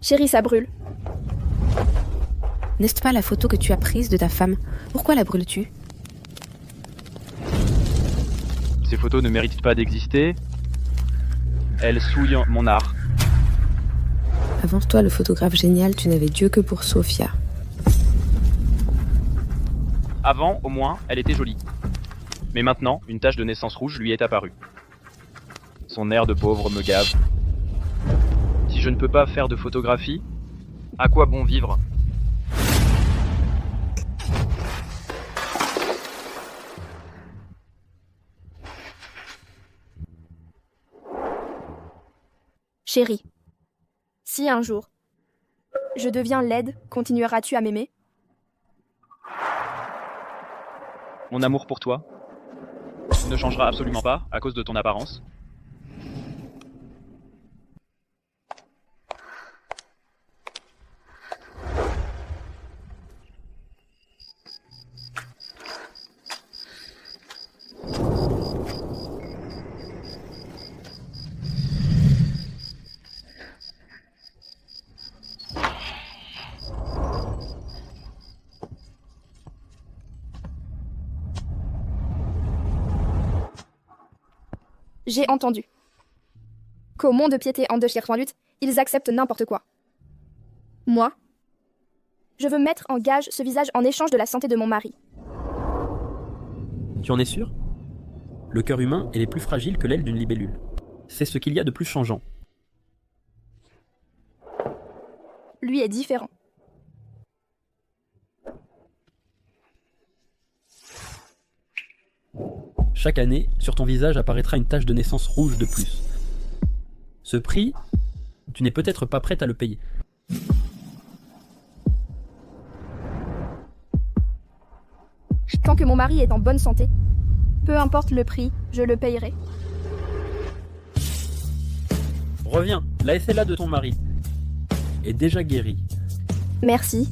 Chérie, ça brûle. N'est-ce pas la photo que tu as prise de ta femme? Pourquoi la brûles-tu? Ces photos ne méritent pas d'exister. Elles souillent mon art. Avant toi, le photographe génial, tu n'avais Dieu que pour Sophia. Avant, au moins, elle était jolie. Mais maintenant, une tache de naissance rouge lui est apparue. Son air de pauvre me gave. Si je ne peux pas faire de photographie, à quoi bon vivre? Chérie, si un jour je deviens laide, continueras-tu à m'aimer? Mon amour pour toi ne changera absolument pas à cause de ton apparence. J'ai entendu qu'au monde de piété en deux chairs sans lutte, ils acceptent n'importe quoi. Moi, je veux mettre en gage ce visage en échange de la santé de mon mari. Tu en es sûr? Le cœur humain est plus fragile que l'aile d'une libellule. C'est ce qu'il y a de plus changeant. Lui est différent. Chaque année, sur ton visage apparaîtra une tache de naissance rouge de plus. Ce prix, tu n'es peut-être pas prête à le payer. Tant que mon mari est en bonne santé, peu importe le prix, je le payerai. Reviens, la SLA de ton mari est déjà guérie. Merci.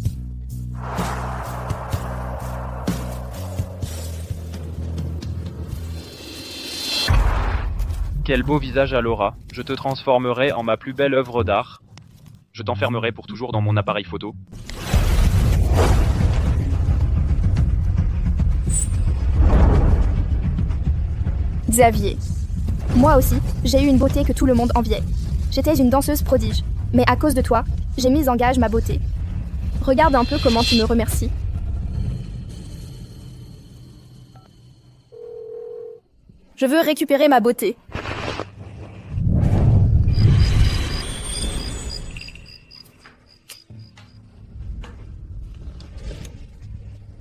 Quel beau visage à Laura. Je te transformerai en ma plus belle œuvre d'art. Je t'enfermerai pour toujours dans mon appareil photo. Xavier. Moi aussi, j'ai eu une beauté que tout le monde enviait. J'étais une danseuse prodige. Mais à cause de toi, j'ai mis en gage ma beauté. Regarde un peu comment tu me remercies. Je veux récupérer ma beauté.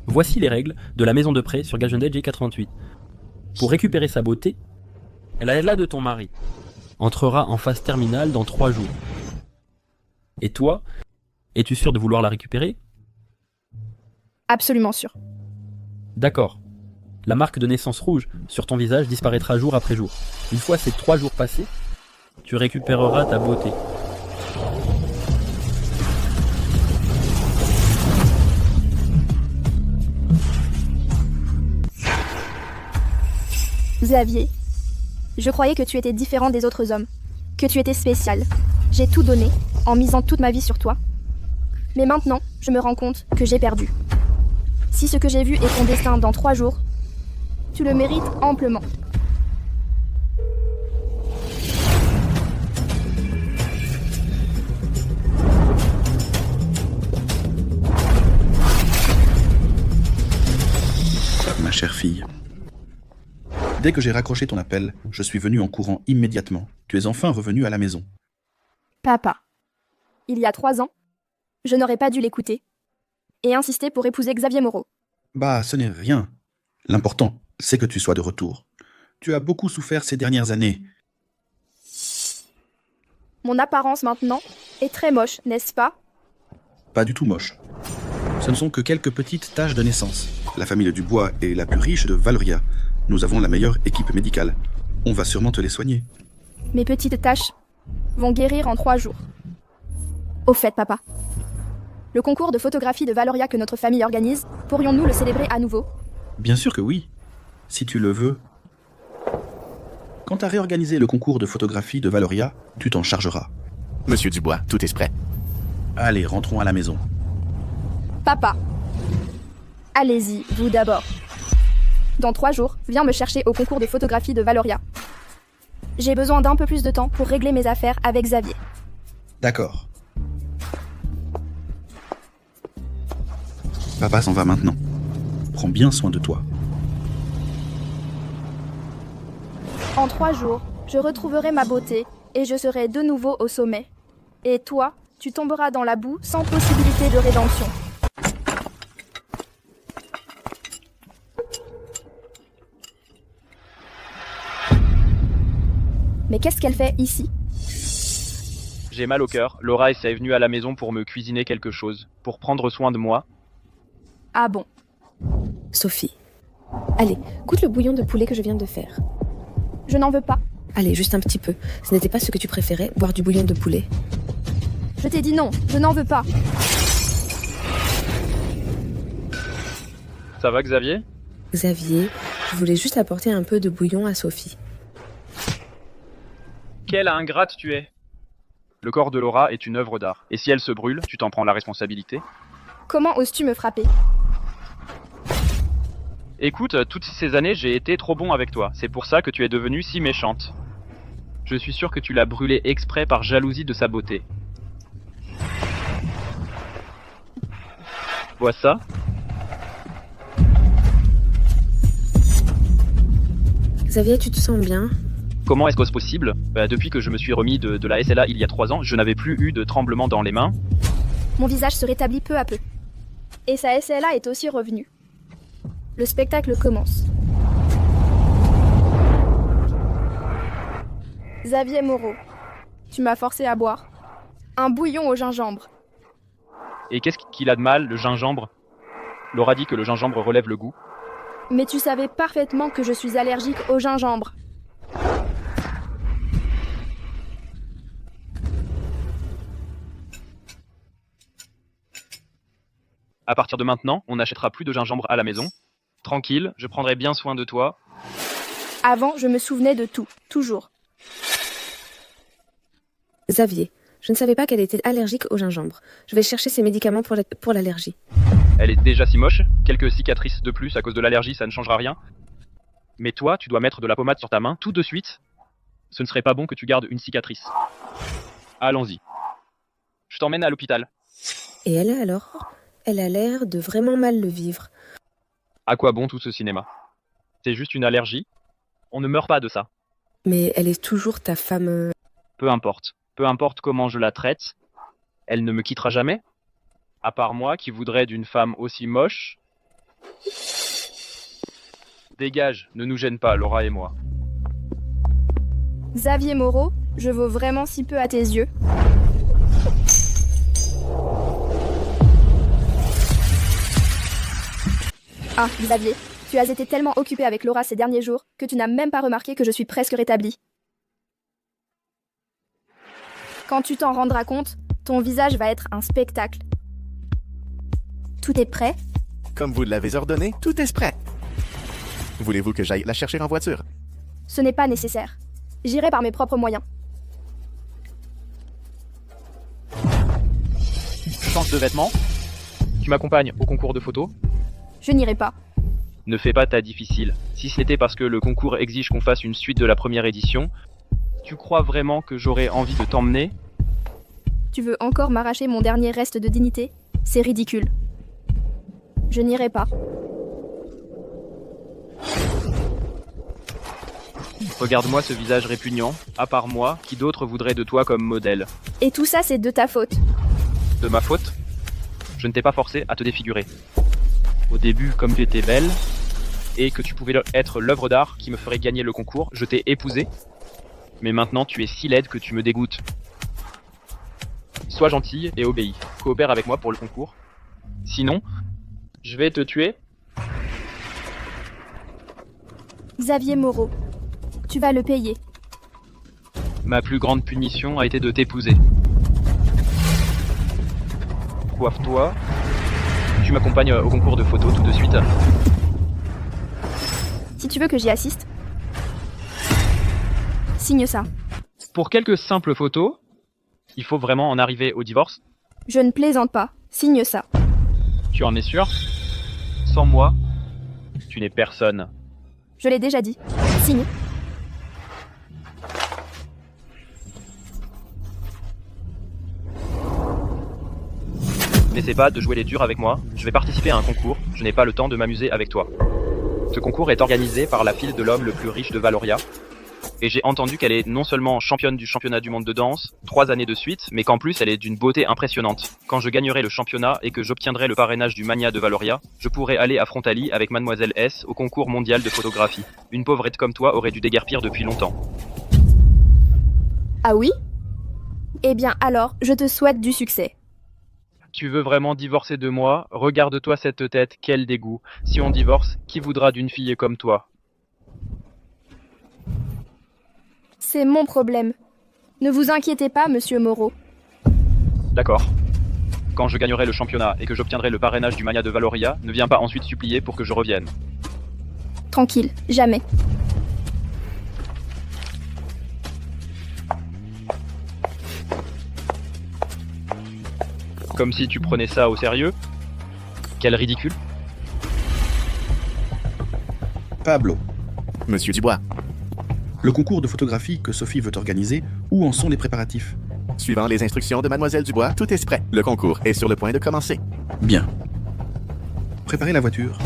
Voici les règles de la maison de prêt sur Galgenday J88. Pour récupérer sa beauté, la SLA de ton mari entrera en phase terminale dans 3 jours. Et toi, es-tu sûr de vouloir la récupérer? Absolument sûr. D'accord. La marque de naissance rouge sur ton visage disparaîtra jour après jour. Une fois ces 3 jours passés, tu récupéreras ta beauté. Xavier, je croyais que tu étais différent des autres hommes, que tu étais spécial. J'ai tout donné, en misant toute ma vie sur toi. Mais maintenant, je me rends compte que j'ai perdu. Si ce que j'ai vu est ton destin dans 3 jours, tu le mérites amplement. Ma chère fille, dès que j'ai raccroché ton appel, je suis venu en courant immédiatement. Tu es enfin revenu à la maison. Papa, il y a 3 ans, je n'aurais pas dû l'écouter et insister pour épouser Xavier Moreau. Bah, ce n'est rien. L'important, c'est que tu sois de retour. Tu as beaucoup souffert ces dernières années. Mon apparence maintenant est très moche, n'est-ce pas? Pas du tout moche. Ce ne sont que quelques petites taches de naissance. La famille de Dubois est la plus riche de Valoria. Nous avons la meilleure équipe médicale. On va sûrement te les soigner. Mes petites taches vont guérir en 3 jours. Au fait, papa, le concours de photographie de Valoria que notre famille organise, pourrions-nous le célébrer à nouveau? Bien sûr que oui, si tu le veux. Quand tu as réorganisé le concours de photographie de Valoria, tu t'en chargeras. Monsieur Dubois, tout est prêt. Allez, rentrons à la maison. Papa. Allez-y, vous d'abord. Dans 3 jours, viens me chercher au concours de photographie de Valoria. J'ai besoin d'un peu plus de temps pour régler mes affaires avec Xavier. D'accord. Papa s'en va maintenant. Prends bien soin de toi. En 3 jours, je retrouverai ma beauté et je serai de nouveau au sommet. Et toi, tu tomberas dans la boue sans possibilité de rédemption. Mais qu'est-ce qu'elle fait ici? J'ai mal au cœur. Laura est venue à la maison pour me cuisiner quelque chose, pour prendre soin de moi. Ah bon? Sophie. Allez, goûte le bouillon de poulet que je viens de faire. Je n'en veux pas. Allez, juste un petit peu. Ce n'était pas ce que tu préférais, boire du bouillon de poulet. Je t'ai dit non, je n'en veux pas. Ça va, Xavier? Xavier, je voulais juste apporter un peu de bouillon à Sophie. Quelle ingrate tu es! Le corps de Laura est une œuvre d'art. Et si elle se brûle, tu t'en prends la responsabilité? Comment oses-tu me frapper? Écoute, toutes ces années, j'ai été trop bon avec toi. C'est pour ça que tu es devenue si méchante. Je suis sûr que tu l'as brûlée exprès par jalousie de sa beauté. Vois ça? Xavier, tu te sens bien? Comment est-ce que c'est possible? Depuis que je me suis remis de la SLA il y a 3 ans, je n'avais plus eu de tremblement dans les mains. Mon visage se rétablit peu à peu. Et sa SLA est aussi revenue. Le spectacle commence. Xavier Moreau, tu m'as forcé à boire. Un bouillon au gingembre. Et qu'est-ce qu'il a de mal, le gingembre? Laura dit que le gingembre relève le goût. Mais tu savais parfaitement que je suis allergique au gingembre. À partir de maintenant, on n'achètera plus de gingembre à la maison. Tranquille, je prendrai bien soin de toi. Avant, je me souvenais de tout, toujours. Xavier, je ne savais pas qu'elle était allergique au gingembre. Je vais chercher ses médicaments pour l'allergie. Elle est déjà si moche, quelques cicatrices de plus à cause de l'allergie, ça ne changera rien. Mais toi, tu dois mettre de la pommade sur ta main tout de suite. Ce ne serait pas bon que tu gardes une cicatrice. Allons-y. Je t'emmène à l'hôpital. Et elle alors? Elle a l'air de vraiment mal le vivre. À quoi bon tout ce cinéma? C'est juste une allergie. On ne meurt pas de ça. Mais elle est toujours ta femme... Peu importe. Peu importe comment je la traite, elle ne me quittera jamais. À part moi qui voudrais d'une femme aussi moche. Dégage, ne nous gêne pas, Laura et moi. Xavier Moreau, je vaux vraiment si peu à tes yeux. Ah, Xavier, tu as été tellement occupé avec Laura ces derniers jours que tu n'as même pas remarqué que je suis presque rétablie. Quand tu t'en rendras compte, ton visage va être un spectacle. Tout est prêt? Comme vous l'avez ordonné, tout est prêt. Voulez-vous que j'aille la chercher en voiture? Ce n'est pas nécessaire. J'irai par mes propres moyens. Je change de vêtements. Tu m'accompagnes au concours de photos. Je n'irai pas. Ne fais pas ta difficile. Si ce n'était parce que le concours exige qu'on fasse une suite de la première édition, tu crois vraiment que j'aurais envie de t'emmener? Tu veux encore m'arracher mon dernier reste de dignité? C'est ridicule. Je n'irai pas. Regarde-moi ce visage répugnant. À part moi, qui d'autre voudrait de toi comme modèle? Et tout ça, c'est de ta faute. De ma faute? Je ne t'ai pas forcé à te défigurer. Au début, comme tu étais belle, et que tu pouvais être l'œuvre d'art qui me ferait gagner le concours, je t'ai épousée. Mais maintenant, tu es si laide que tu me dégoûtes. Sois gentille et obéis. Coopère avec moi pour le concours. Sinon, je vais te tuer. Xavier Moreau, tu vas le payer. Ma plus grande punition a été de t'épouser. Coiffe-toi. Tu m'accompagnes au concours de photos tout de suite. Si tu veux que j'y assiste, signe ça. Pour quelques simples photos, il faut vraiment en arriver au divorce. Je ne plaisante pas. Signe ça. Tu en es sûr? Sans moi, tu n'es personne. Je l'ai déjà dit. Signe. N'essaie pas de jouer les durs avec moi, je vais participer à un concours, je n'ai pas le temps de m'amuser avec toi. Ce concours est organisé par la fille de l'homme le plus riche de Valoria, et j'ai entendu qu'elle est non seulement championne du championnat du monde de danse, 3 années de suite, mais qu'en plus elle est d'une beauté impressionnante. Quand je gagnerai le championnat et que j'obtiendrai le parrainage du Magna de Valoria, je pourrai aller à Frontali avec Mademoiselle S au concours mondial de photographie. Une pauvrette comme toi aurait dû déguerpir depuis longtemps. Ah oui? Eh bien alors, je te souhaite du succès. Tu veux vraiment divorcer de moi? Regarde-toi cette tête, quel dégoût. Si on divorce, qui voudra d'une fille comme toi? C'est mon problème. Ne vous inquiétez pas, monsieur Moreau. D'accord. Quand je gagnerai le championnat et que j'obtiendrai le parrainage du Magna de Valoria, ne viens pas ensuite supplier pour que je revienne. Tranquille, jamais. Comme si tu prenais ça au sérieux? Quel ridicule. Pablo, Monsieur Dubois, le concours de photographie que Sophie veut organiser, où en sont les préparatifs? suivant les instructions de Mademoiselle Dubois, tout est prêt. Le concours est sur le point de commencer. Bien. Préparez la voiture.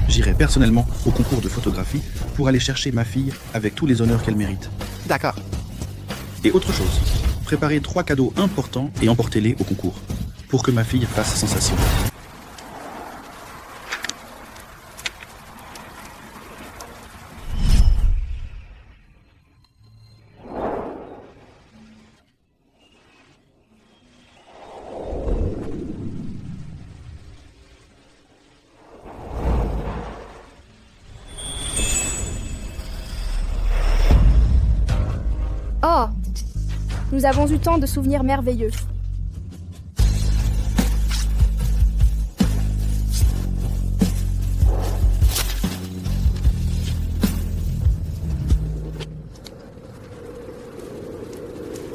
J'irai personnellement au concours de photographie pour aller chercher ma fille avec tous les honneurs qu'elle mérite. D'accord. Et autre chose, préparez 3 cadeaux importants et emportez-les au concours, pour que ma fille fasse sensation. Oh! Nous avons eu tant de souvenirs merveilleux.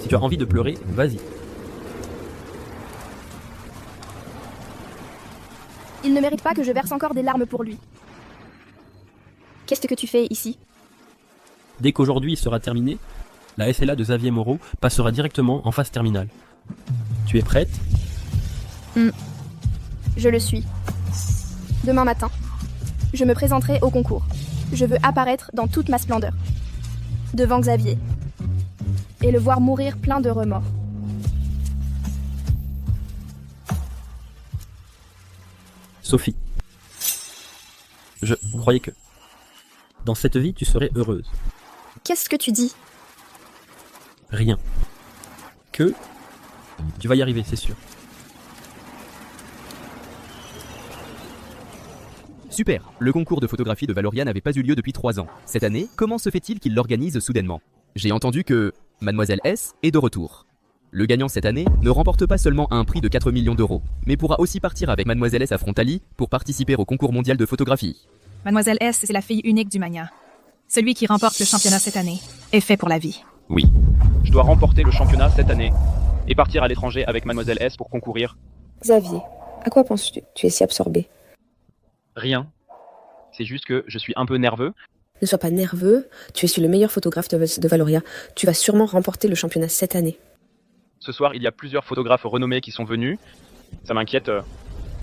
Si tu as envie de pleurer, vas-y. Il ne mérite pas que je verse encore des larmes pour lui. Qu'est-ce que tu fais ici? Dès qu'aujourd'hui sera terminé, la SLA de Xavier Moreau passera directement en phase terminale. Tu es prête? Je le suis. Demain matin, je me présenterai au concours. Je veux apparaître dans toute ma splendeur. Devant Xavier. Et le voir mourir plein de remords. Sophie. Je croyais que dans cette vie, tu serais heureuse. Qu'est-ce que tu dis? Rien. Que tu vas y arriver, c'est sûr. Super, le concours de photographie de Valoria n'avait pas eu lieu depuis 3 ans. Cette année, comment se fait-il qu'il l'organise soudainement? J'ai entendu que Mademoiselle S est de retour. Le gagnant cette année ne remporte pas seulement un prix de 4 millions d'euros, mais pourra aussi partir avec Mademoiselle S à Frontali pour participer au concours mondial de photographie. Mademoiselle S, c'est la fille unique du Magna. Celui qui remporte le championnat cette année est fait pour la vie. Oui. Je dois remporter le championnat cette année et partir à l'étranger avec Mademoiselle S pour concourir. Xavier, à quoi penses-tu? Tu es si absorbé. Rien. C'est juste que je suis un peu nerveux. Ne sois pas nerveux, tu es le meilleur photographe de Valoria. Tu vas sûrement remporter le championnat cette année. Ce soir, il y a plusieurs photographes renommés qui sont venus. Ça m'inquiète.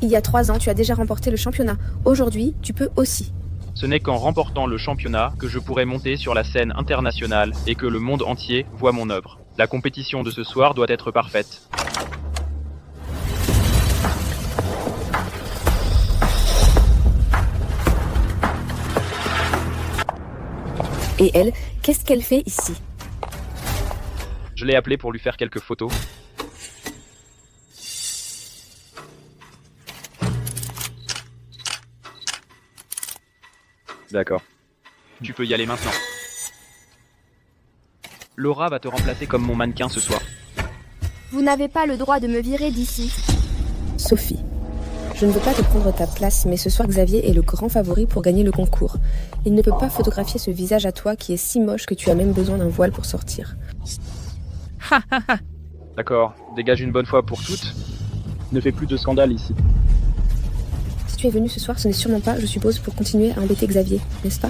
Il y a 3 ans, tu as déjà remporté le championnat. Aujourd'hui, tu peux aussi. Ce n'est qu'en remportant le championnat que je pourrai monter sur la scène internationale et que le monde entier voit mon œuvre. La compétition de ce soir doit être parfaite. Et elle, qu'est-ce qu'elle fait ici? Je l'ai appelée pour lui faire quelques photos. D'accord. Tu peux y aller maintenant. Laura va te remplacer comme mon mannequin ce soir. Vous n'avez pas le droit de me virer d'ici. Sophie, je ne veux pas te prendre ta place, mais ce soir Xavier est le grand favori pour gagner le concours. Il ne peut pas photographier ce visage à toi qui est si moche que tu as même besoin d'un voile pour sortir. D'accord, dégage une bonne fois pour toutes. Ne fais plus de scandale ici. Si tu es venu ce soir, ce n'est sûrement pas, je suppose, pour continuer à embêter Xavier, n'est-ce pas?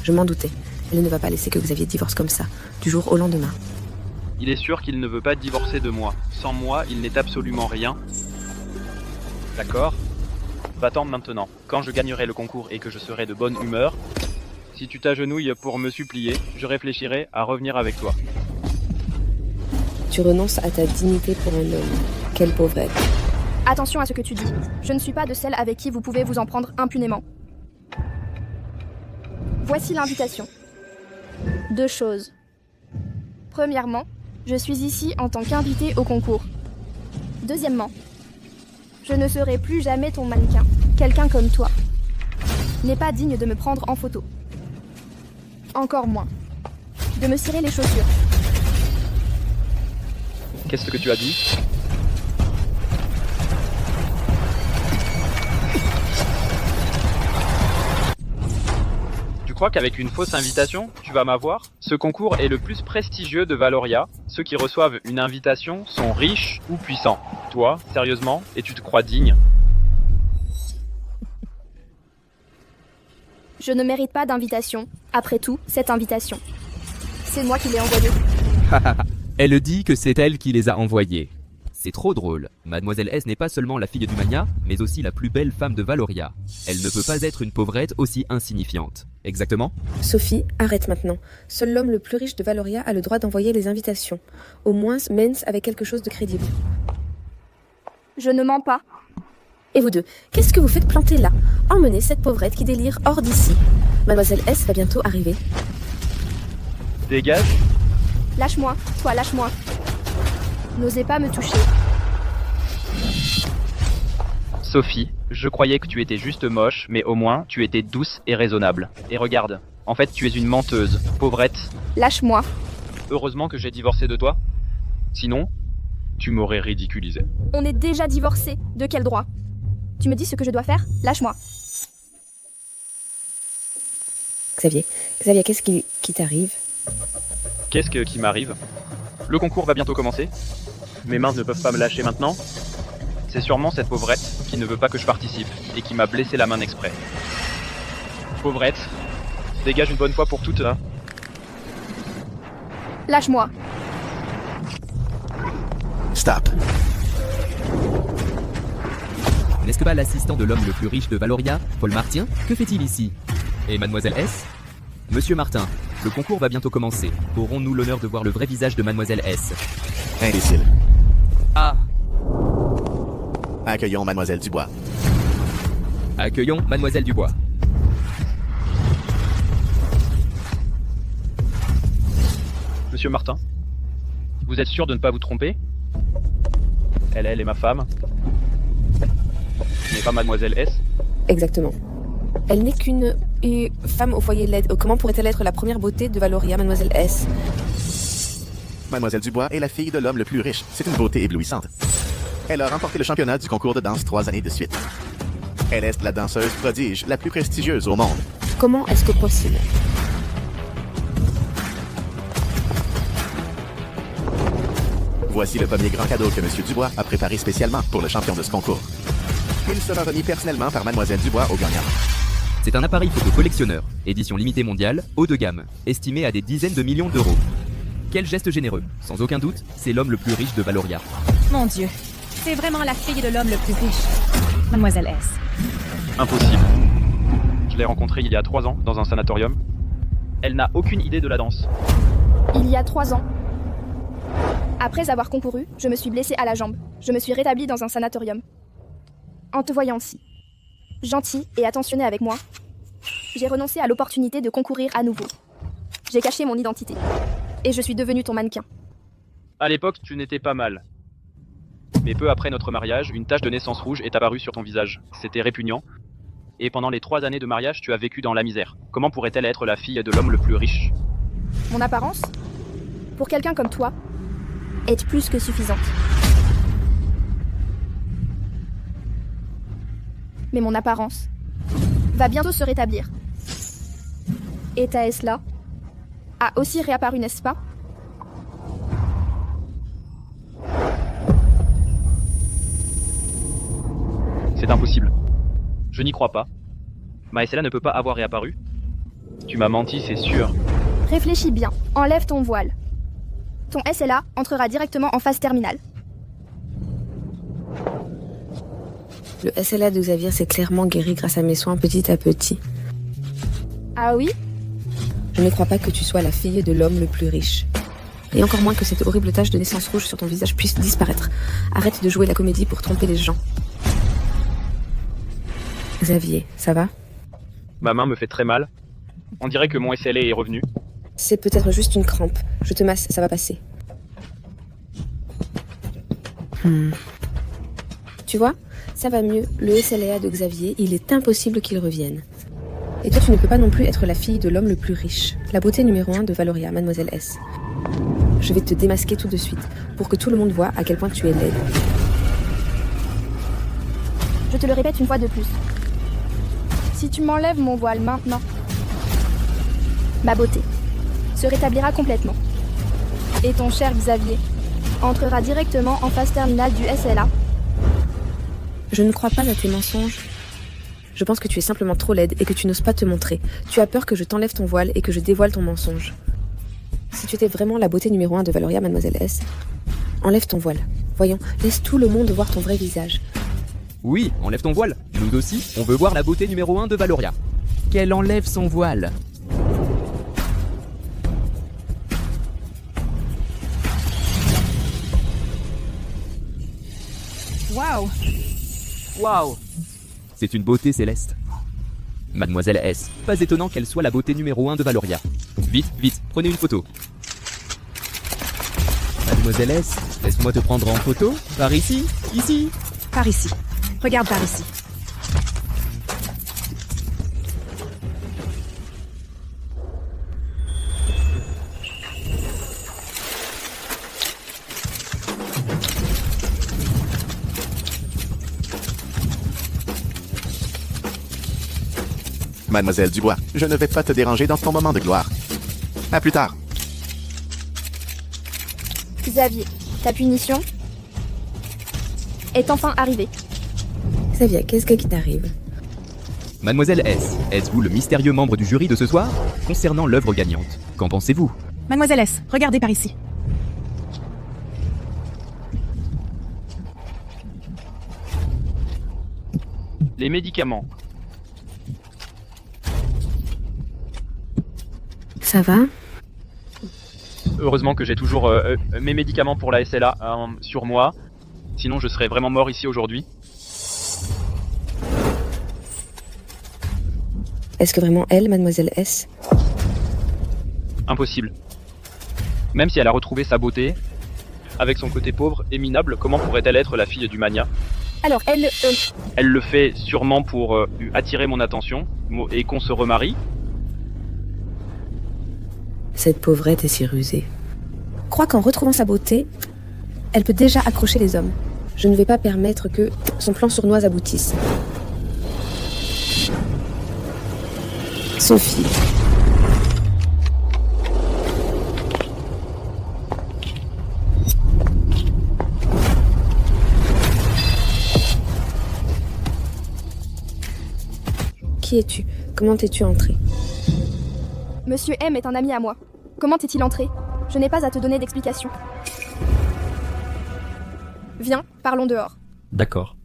Je m'en doutais. Elle ne va pas laisser que Xavier divorce comme ça, du jour au lendemain. Il est sûr qu'il ne veut pas divorcer de moi. Sans moi, il n'est absolument rien. D'accord? Va-t'en maintenant. Quand je gagnerai le concours et que je serai de bonne humeur, si tu t'agenouilles pour me supplier, je réfléchirai à revenir avec toi. Tu renonces à ta dignité pour un homme. Quelle pauvrette. Attention à ce que tu dis. Je ne suis pas de celle avec qui vous pouvez vous en prendre impunément. Voici l'invitation. 2 choses. Premièrement, je suis ici en tant qu'invité au concours. Deuxièmement, je ne serai plus jamais ton mannequin. Quelqu'un comme toi n'est pas digne de me prendre en photo. Encore moins de me cirer les chaussures. Qu'est-ce que tu as dit? Tu crois qu'avec une fausse invitation, tu vas m'avoir? Ce concours est le plus prestigieux de Valoria. Ceux qui reçoivent une invitation sont riches ou puissants. Toi, sérieusement, et tu te crois digne? Je ne mérite pas d'invitation. Après tout, cette invitation, c'est moi qui l'ai envoyée. Elle dit que c'est elle qui les a envoyés. C'est trop drôle. Mademoiselle S n'est pas seulement la fille du Magna, mais aussi la plus belle femme de Valoria. Elle ne peut pas être une pauvrette aussi insignifiante. Exactement? Sophie, arrête maintenant. Seul l'homme le plus riche de Valoria a le droit d'envoyer les invitations. Au moins, Mens avait quelque chose de crédible. Je ne mens pas. Et vous deux, qu'est-ce que vous faites planter là? Emmenez cette pauvrette qui délire hors d'ici. Mademoiselle S va bientôt arriver. Dégage. Lâche-moi, toi, lâche-moi. N'osez pas me toucher. Sophie, je croyais que tu étais juste moche, mais au moins, tu étais douce et raisonnable. Et regarde, en fait, tu es une menteuse, pauvrette. Lâche-moi. Heureusement que j'ai divorcé de toi. Sinon, tu m'aurais ridiculisé. On est déjà divorcés. De quel droit? Tu me dis ce que je dois faire? Lâche-moi. Xavier, qu'est-ce qui t'arrive? Qu'est-ce qui m'arrive? Le concours va bientôt commencer. Mes mains ne peuvent pas me lâcher maintenant. C'est sûrement cette pauvrette qui ne veut pas que je participe et qui m'a blessé la main exprès. Pauvrette, dégage une bonne fois pour toutes, hein. Lâche-moi. Stop. N'est-ce que pas l'assistant de l'homme le plus riche de Valoria, Paul Martien? Que fait-il ici? Et Mademoiselle S? Monsieur Martin, le concours va bientôt commencer. Aurons-nous l'honneur de voir le vrai visage de Mademoiselle S? Imbécile. Ah! Accueillons Mademoiselle Dubois. Accueillons Mademoiselle Dubois. Monsieur Martin, vous êtes sûr de ne pas vous tromper? Elle est ma femme. Ce n'est pas Mademoiselle S? Exactement. Elle n'est qu'une femme au foyer de l'aide. Comment pourrait-elle être la première beauté de Valoria, Mademoiselle S? Mademoiselle Dubois est la fille de l'homme le plus riche. C'est une beauté éblouissante. Elle a remporté le championnat du concours de danse 3 années de suite. Elle est la danseuse prodige la plus prestigieuse au monde. Comment est-ce que possible? Voici le premier grand cadeau que M. Dubois a préparé spécialement pour le champion de ce concours. Il sera remis personnellement par Mademoiselle Dubois au gagnant. C'est un appareil photo collectionneur, édition limitée mondiale, haut de gamme, estimé à des dizaines de millions d'euros. Quel geste généreux. Sans aucun doute, c'est l'homme le plus riche de Valoria. Mon Dieu, c'est vraiment la fille de l'homme le plus riche. Mademoiselle S. Impossible. Je l'ai rencontrée il y a 3 ans dans un sanatorium. Elle n'a aucune idée de la danse. Il y a 3 ans. Après avoir concouru, je me suis blessée à la jambe. Je me suis rétablie dans un sanatorium. En te voyant si gentil et attentionné avec moi, j'ai renoncé à l'opportunité de concourir à nouveau. J'ai caché mon identité. Et je suis devenue ton mannequin. À l'époque, tu n'étais pas mal. Mais peu après notre mariage, une tache de naissance rouge est apparue sur ton visage. C'était répugnant. Et pendant les 3 années de mariage, tu as vécu dans la misère. Comment pourrait-elle être la fille de l'homme le plus riche? Mon apparence, pour quelqu'un comme toi, est plus que suffisante. Mais mon apparence va bientôt se rétablir. Et ta S-là a aussi réapparu, n'est-ce pas? C'est impossible. Je n'y crois pas. Ma SLA ne peut pas avoir réapparu. Tu m'as menti, c'est sûr. Réfléchis bien, enlève ton voile. Ton SLA entrera directement en phase terminale. Le SLA de Xavier s'est clairement guéri grâce à mes soins petit à petit. Ah oui? Je ne crois pas que tu sois la fille de l'homme le plus riche. Et encore moins que cette horrible tache de naissance rouge sur ton visage puisse disparaître. Arrête de jouer la comédie pour tromper les gens. Xavier, ça va? Ma main me fait très mal. On dirait que mon SLA est revenu. C'est peut-être juste une crampe. Je te masse, ça va passer. Tu vois, ça va mieux. Le SLA de Xavier, il est impossible qu'il revienne. Et toi, tu ne peux pas non plus être la fille de l'homme le plus riche. La beauté numéro 1 de Valoria, Mademoiselle S. Je vais te démasquer tout de suite, pour que tout le monde voit à quel point tu es laide. Je te le répète une fois de plus. Si tu m'enlèves mon voile maintenant, ma beauté se rétablira complètement. Et ton cher Xavier entrera directement en phase terminale du SLA. Je ne crois pas à tes mensonges. Je pense que tu es simplement trop laide et que tu n'oses pas te montrer. Tu as peur que je t'enlève ton voile et que je dévoile ton mensonge. Si tu étais vraiment la beauté numéro 1 de Valoria, Mademoiselle S, enlève ton voile. Voyons, laisse tout le monde voir ton vrai visage. Oui, enlève ton voile. Nous aussi, on veut voir la beauté numéro 1 de Valoria. Qu'elle enlève son voile. Waouh! Waouh! C'est une beauté céleste. Mademoiselle S, pas étonnant qu'elle soit la beauté numéro 1 de Valoria. Vite, vite, prenez une photo. Mademoiselle S, laisse-moi te prendre en photo. Par ici, ici. Par ici. Regarde par ici. Mademoiselle Dubois, je ne vais pas te déranger dans ton moment de gloire. À plus tard. Xavier, ta punition est enfin arrivée. Xavier, qu'est-ce qui t'arrive? Mademoiselle S, êtes-vous le mystérieux membre du jury de ce soir? Concernant l'œuvre gagnante, qu'en pensez-vous? Mademoiselle S, regardez par ici. Les médicaments. Ça va? Heureusement que j'ai toujours mes médicaments pour la SLA sur moi. Sinon, je serais vraiment mort ici aujourd'hui. Est-ce que vraiment elle, Mademoiselle S? Impossible. Même si elle a retrouvé sa beauté, avec son côté pauvre et minable, comment pourrait-elle être la fille du mania? Alors, elle... Elle le fait sûrement pour attirer mon attention et qu'on se remarie. Cette pauvrette est si rusée. Crois qu'en retrouvant sa beauté, elle peut déjà accrocher les hommes. Je ne vais pas permettre que son plan sournois aboutisse. Sophie. Qui es-tu? Comment es-tu entrée? Monsieur M est un ami à moi. Comment est-il entré? Je n'ai pas à te donner d'explication. Viens, parlons dehors. D'accord.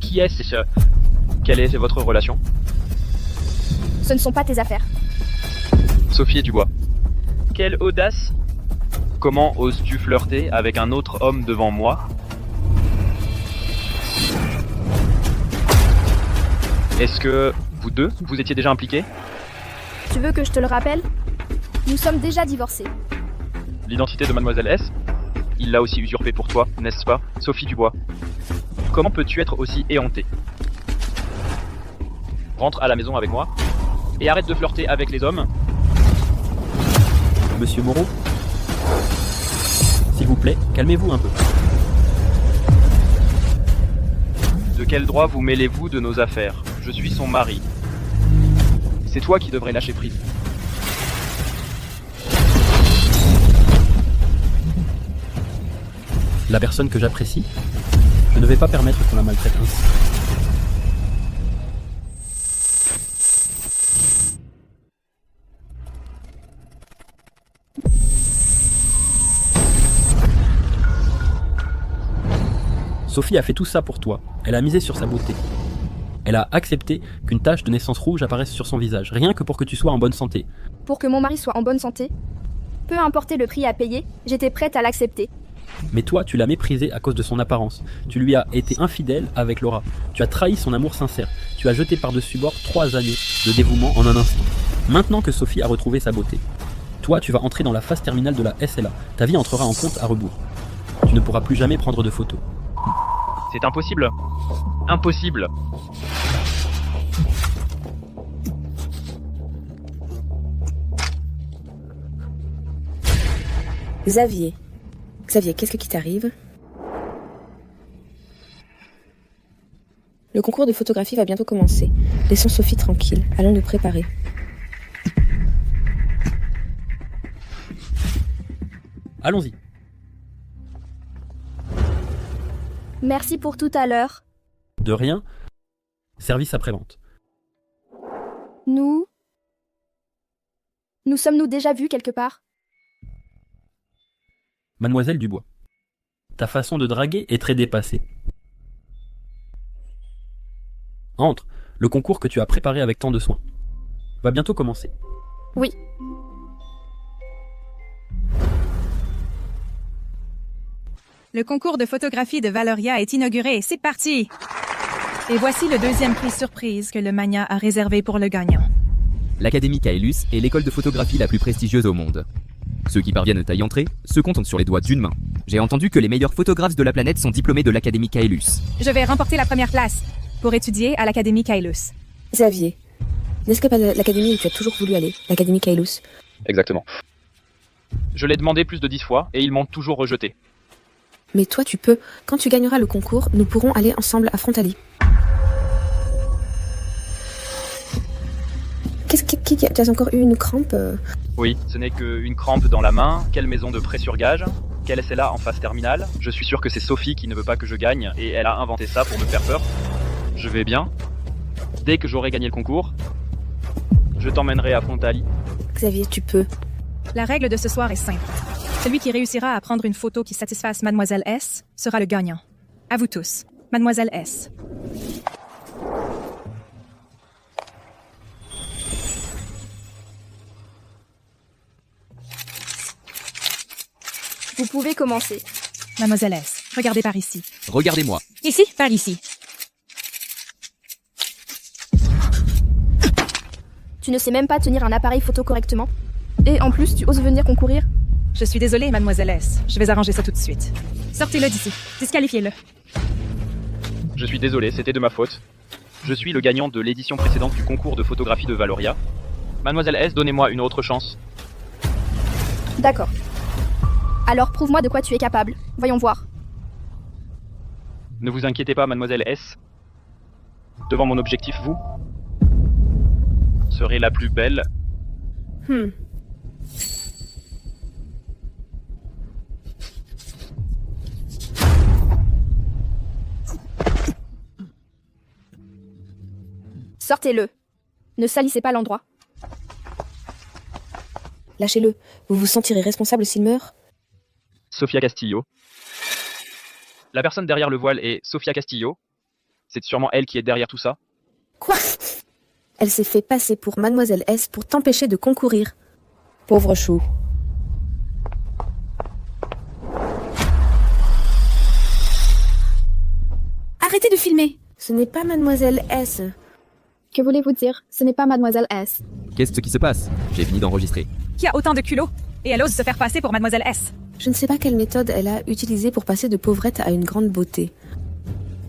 Qui est-ce? Quelle est votre relation? Ce ne sont pas tes affaires. Sophie Dubois. Quelle audace! Comment oses-tu flirter avec un autre homme devant moi? Est-ce que vous deux, vous étiez déjà impliqués? Tu veux que je te le rappelle? Nous sommes déjà divorcés. L'identité de Mademoiselle S? Il l'a aussi usurpée pour toi, n'est-ce pas, Sophie Dubois? Comment peux-tu être aussi éhontée? Rentre à la maison avec moi et arrête de flirter avec les hommes. Monsieur Moreau, s'il vous plaît, calmez-vous un peu. De quel droit vous mêlez-vous de nos affaires? Je suis son mari. C'est toi qui devrais lâcher prise. la personne que j'apprécie, je ne vais pas permettre qu'on la maltraite ainsi. Sophie a fait tout ça pour toi. Elle a misé sur sa beauté. Elle a accepté qu'une tache de naissance rouge apparaisse sur son visage, rien que pour que tu sois en bonne santé. Pour que mon mari soit en bonne santé, peu importe le prix à payer, j'étais prête à l'accepter. Mais toi, tu l'as méprisé à cause de son apparence. Tu lui as été infidèle avec Laura. Tu as trahi son amour sincère. Tu as jeté par-dessus bord 3 années de dévouement en un instant. Maintenant que Sophie a retrouvé sa beauté, toi, tu vas entrer dans la phase terminale de la SLA. Ta vie entrera en compte à rebours. Tu ne pourras plus jamais prendre de photos. C'est impossible. Impossible. Xavier, qu'est-ce qui t'arrive? Le concours de photographie va bientôt commencer. Laissons Sophie tranquille. Allons nous préparer. Allons-y. Merci pour tout à l'heure. De rien. Service après-vente. Nous sommes-nous déjà vus quelque part? Mademoiselle Dubois, ta façon de draguer est très dépassée. Entre, le concours que tu as préparé avec tant de soin va bientôt commencer. Oui. Le concours de photographie de Valoria est inauguré. C'est parti! Et voici le deuxième prix surprise que le Magna a réservé pour le gagnant. L'Académie Kaelus est l'école de photographie la plus prestigieuse au monde. Ceux qui parviennent à y entrer se comptent sur les doigts d'une main. J'ai entendu que les meilleurs photographes de la planète sont diplômés de l'Académie Kaelus. Je vais remporter la première place pour étudier à l'Académie Kaelus. Xavier, n'est-ce que pas l'académie où tu as toujours voulu aller, l'Académie Kaelus? Exactement. Je l'ai demandé plus de 10 fois et ils m'ont toujours rejeté. Mais toi, tu peux. Quand tu gagneras le concours, nous pourrons aller ensemble à Frontali. Tu as encore eu une crampe? Oui, ce n'est qu'une crampe dans la main. Quelle maison de prêt sur gage? Quelle SLA en phase terminale? Je suis sûr que c'est Sophie qui ne veut pas que je gagne et elle a inventé ça pour me faire peur. Je vais bien. Dès que j'aurai gagné le concours, je t'emmènerai à Frontali. Xavier, tu peux. La règle de ce soir est simple. Celui qui réussira à prendre une photo qui satisfasse Mademoiselle S sera le gagnant. À vous tous. Mademoiselle S. Vous pouvez commencer. Mademoiselle S, regardez par ici. Regardez-moi. Ici, par ici. Tu ne sais même pas tenir un appareil photo correctement. Et en plus, tu oses venir concourir? Je suis désolée, Mademoiselle S. Je vais arranger ça tout de suite. Sortez-le d'ici. Disqualifiez-le. Je suis désolé, c'était de ma faute. Je suis le gagnant de l'édition précédente du concours de photographie de Valoria. Mademoiselle S, donnez-moi une autre chance. D'accord. Alors prouve-moi de quoi tu es capable. Voyons voir. Ne vous inquiétez pas, Mademoiselle S. Devant mon objectif, vous serez la plus belle. Sortez-le. Ne salissez pas l'endroit. Lâchez-le. Vous vous sentirez responsable s'il meurt? Sofia Castillo. La personne derrière le voile est Sofia Castillo. C'est sûrement elle qui est derrière tout ça. Quoi? Elle s'est fait passer pour Mademoiselle S pour t'empêcher de concourir. Pauvre chou. Arrêtez de filmer. Ce n'est pas Mademoiselle S. Que voulez-vous dire? Ce n'est pas Mademoiselle S. Qu'est-ce qui se passe? J'ai fini d'enregistrer. Qui a autant de culot? Et elle ose se faire passer pour Mademoiselle S. Je ne sais pas quelle méthode elle a utilisée pour passer de pauvrette à une grande beauté.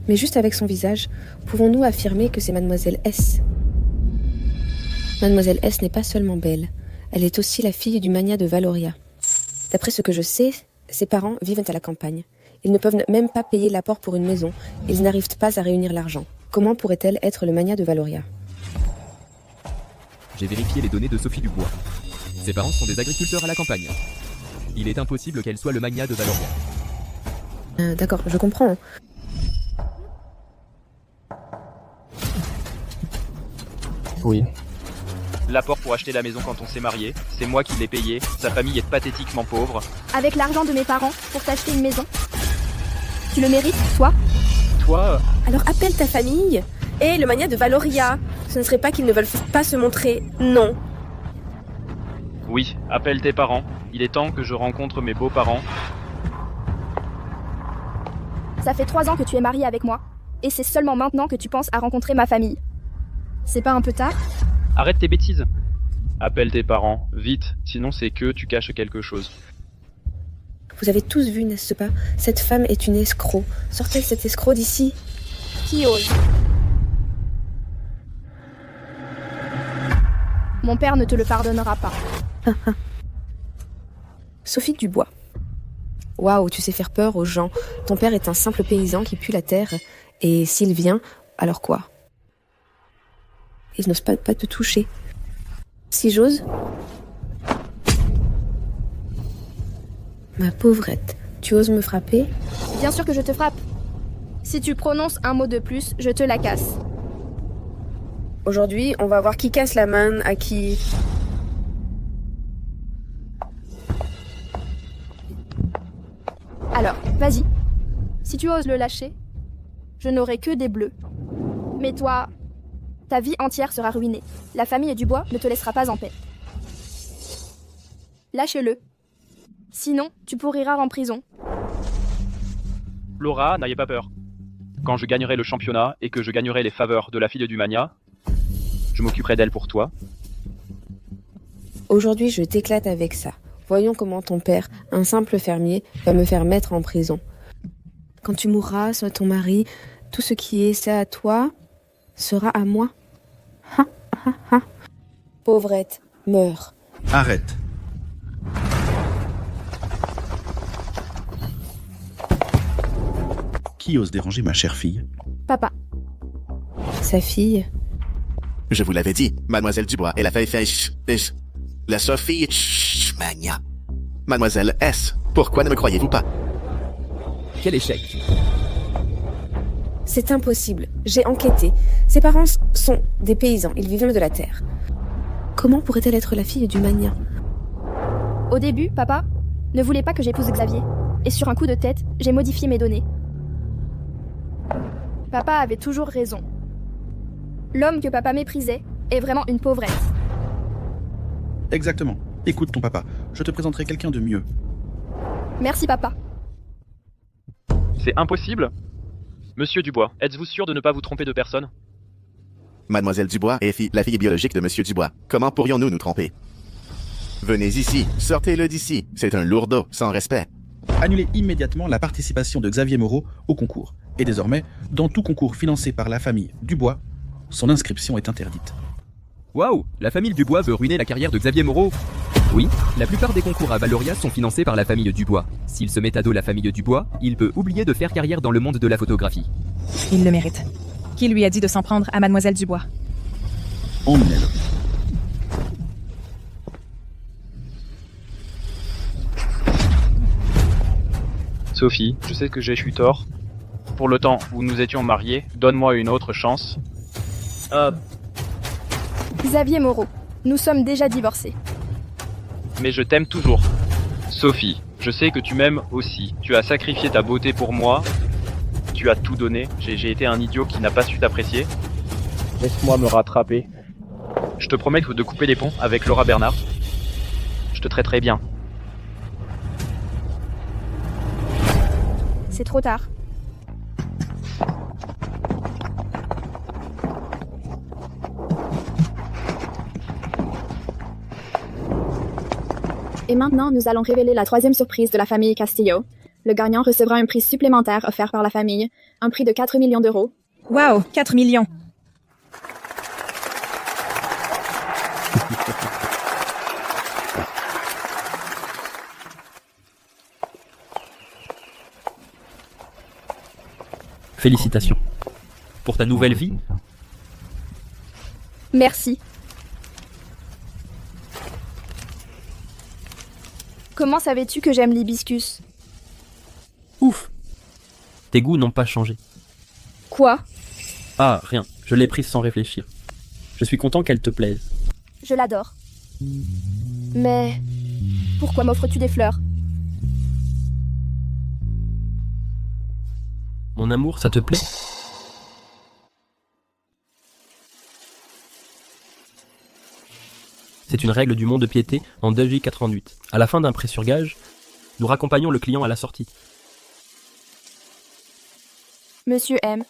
Mais juste avec son visage, pouvons-nous affirmer que c'est Mademoiselle S? Mademoiselle S n'est pas seulement belle, elle est aussi la fille du Magna de Valoria. D'après ce que je sais, ses parents vivent à la campagne. Ils ne peuvent même pas payer l'apport pour une maison, ils n'arrivent pas à réunir l'argent. Comment pourrait-elle être le Magna de Valoria? J'ai vérifié les données de Sophie Dubois. Ses parents sont des agriculteurs à la campagne. Il est impossible qu'elle soit le Magna de Valoria. D'accord, je comprends. Oui. L'apport pour acheter la maison quand on s'est marié, c'est moi qui l'ai payé, sa famille est pathétiquement pauvre. Avec l'argent de mes parents pour t'acheter une maison. Tu le mérites, toi? Toi, Alors appelle ta famille et le mania de Valoria. Ce ne serait pas qu'ils ne veulent pas se montrer, non. oui, appelle tes parents. Il est temps que je rencontre mes beaux-parents. Ça fait 3 ans que tu es marié avec moi. Et c'est seulement maintenant que tu penses à rencontrer ma famille. C'est pas un peu tard? Arrête tes bêtises. Appelle tes parents, vite, sinon c'est que tu caches quelque chose. Vous avez tous vu, n'est-ce pas? Cette femme est une escroc. Sortez cet escroc d'ici. Qui ose? Mon père ne te le pardonnera pas. Sophie Dubois. Waouh, tu sais faire peur aux gens. Ton père est un simple paysan qui pue la terre. Et s'il vient, alors quoi? Il n'ose pas te toucher. Si j'ose? Ma pauvrette, tu oses me frapper? Bien sûr que je te frappe. Si tu prononces un mot de plus, je te la casse. Aujourd'hui, on va voir qui casse la main à qui... Alors, vas-y. Si tu oses le lâcher, je n'aurai que des bleus. Mais toi, ta vie entière sera ruinée. La famille Dubois ne te laissera pas en paix. Lâche-le. Sinon, tu pourriras en prison. Laura, n'ayez pas peur. Quand je gagnerai le championnat et que je gagnerai les faveurs de la fille du Mania, je m'occuperai d'elle pour toi. Aujourd'hui, je t'éclate avec ça. Voyons comment ton père, un simple fermier, va me faire mettre en prison. Quand tu mourras, soit ton mari, tout ce qui est ça à toi sera à moi. Ha, ha, ha. Pauvrette, meurs. Arrête. Qui ose déranger ma chère fille? Papa, Sa fille. Je vous l'avais dit, Mademoiselle Dubois est la fille la Sophie Mania. Mademoiselle S, pourquoi ne me croyez-vous pas? Quel échec. C'est impossible. J'ai enquêté. Ses parents sont des paysans. Ils vivent de la terre. Comment pourrait-elle être la fille du Mania? au début, papa ne voulait pas que j'épouse Xavier. Et sur un coup de tête, j'ai modifié mes données. Papa avait toujours raison. L'homme que papa méprisait est vraiment une pauvrette. Exactement. Écoute ton papa, je te présenterai quelqu'un de mieux. Merci papa. C'est impossible? Monsieur Dubois, êtes-vous sûr de ne pas vous tromper de personne? Mademoiselle Dubois est la fille biologique de Monsieur Dubois. Comment pourrions-nous nous tromper? Venez ici, sortez-le d'ici. C'est un lourdeau, sans respect. Annulez immédiatement la participation de Xavier Moreau au concours. Et désormais, dans tout concours financé par la famille Dubois, son inscription est interdite. Waouh, la famille Dubois veut ruiner la carrière de Xavier Moreau. Oui, la plupart des concours à Valoria sont financés par la famille Dubois. S'il se met à dos la famille Dubois, il peut oublier de faire carrière dans le monde de la photographie. Il le mérite. Qui lui a dit de s'en prendre à Mademoiselle Dubois? Emmenez-le. Sophie, je sais que j'ai eu tort. Pour le temps où nous étions mariés, donne-moi une autre chance. Xavier Moreau, nous sommes déjà divorcés. Mais je t'aime toujours. Sophie, je sais que tu m'aimes aussi. Tu as sacrifié ta beauté pour moi. Tu as tout donné. J'ai été un idiot qui n'a pas su t'apprécier. Laisse-moi me rattraper. Je te promets de couper les ponts avec Laura Bernard. Je te traiterai bien. C'est trop tard. Et maintenant, nous allons révéler la troisième surprise de la famille Castillo. Le gagnant recevra un prix supplémentaire offert par la famille, un prix de 4 millions d'euros. Wow, 4 millions. Félicitations. Pour ta nouvelle vie, Merci. Comment savais-tu que j'aime l'hibiscus? ouf. Tes goûts n'ont pas changé. Quoi? Ah, rien. Je l'ai prise sans réfléchir. Je suis content qu'elle te plaise. Je l'adore. Mais pourquoi m'offres-tu des fleurs? Mon amour, ça te plaît? C'est une règle du mont-de-piété en 2J88. À la fin d'un prêt sur gage, nous raccompagnons le client à la sortie. Monsieur M,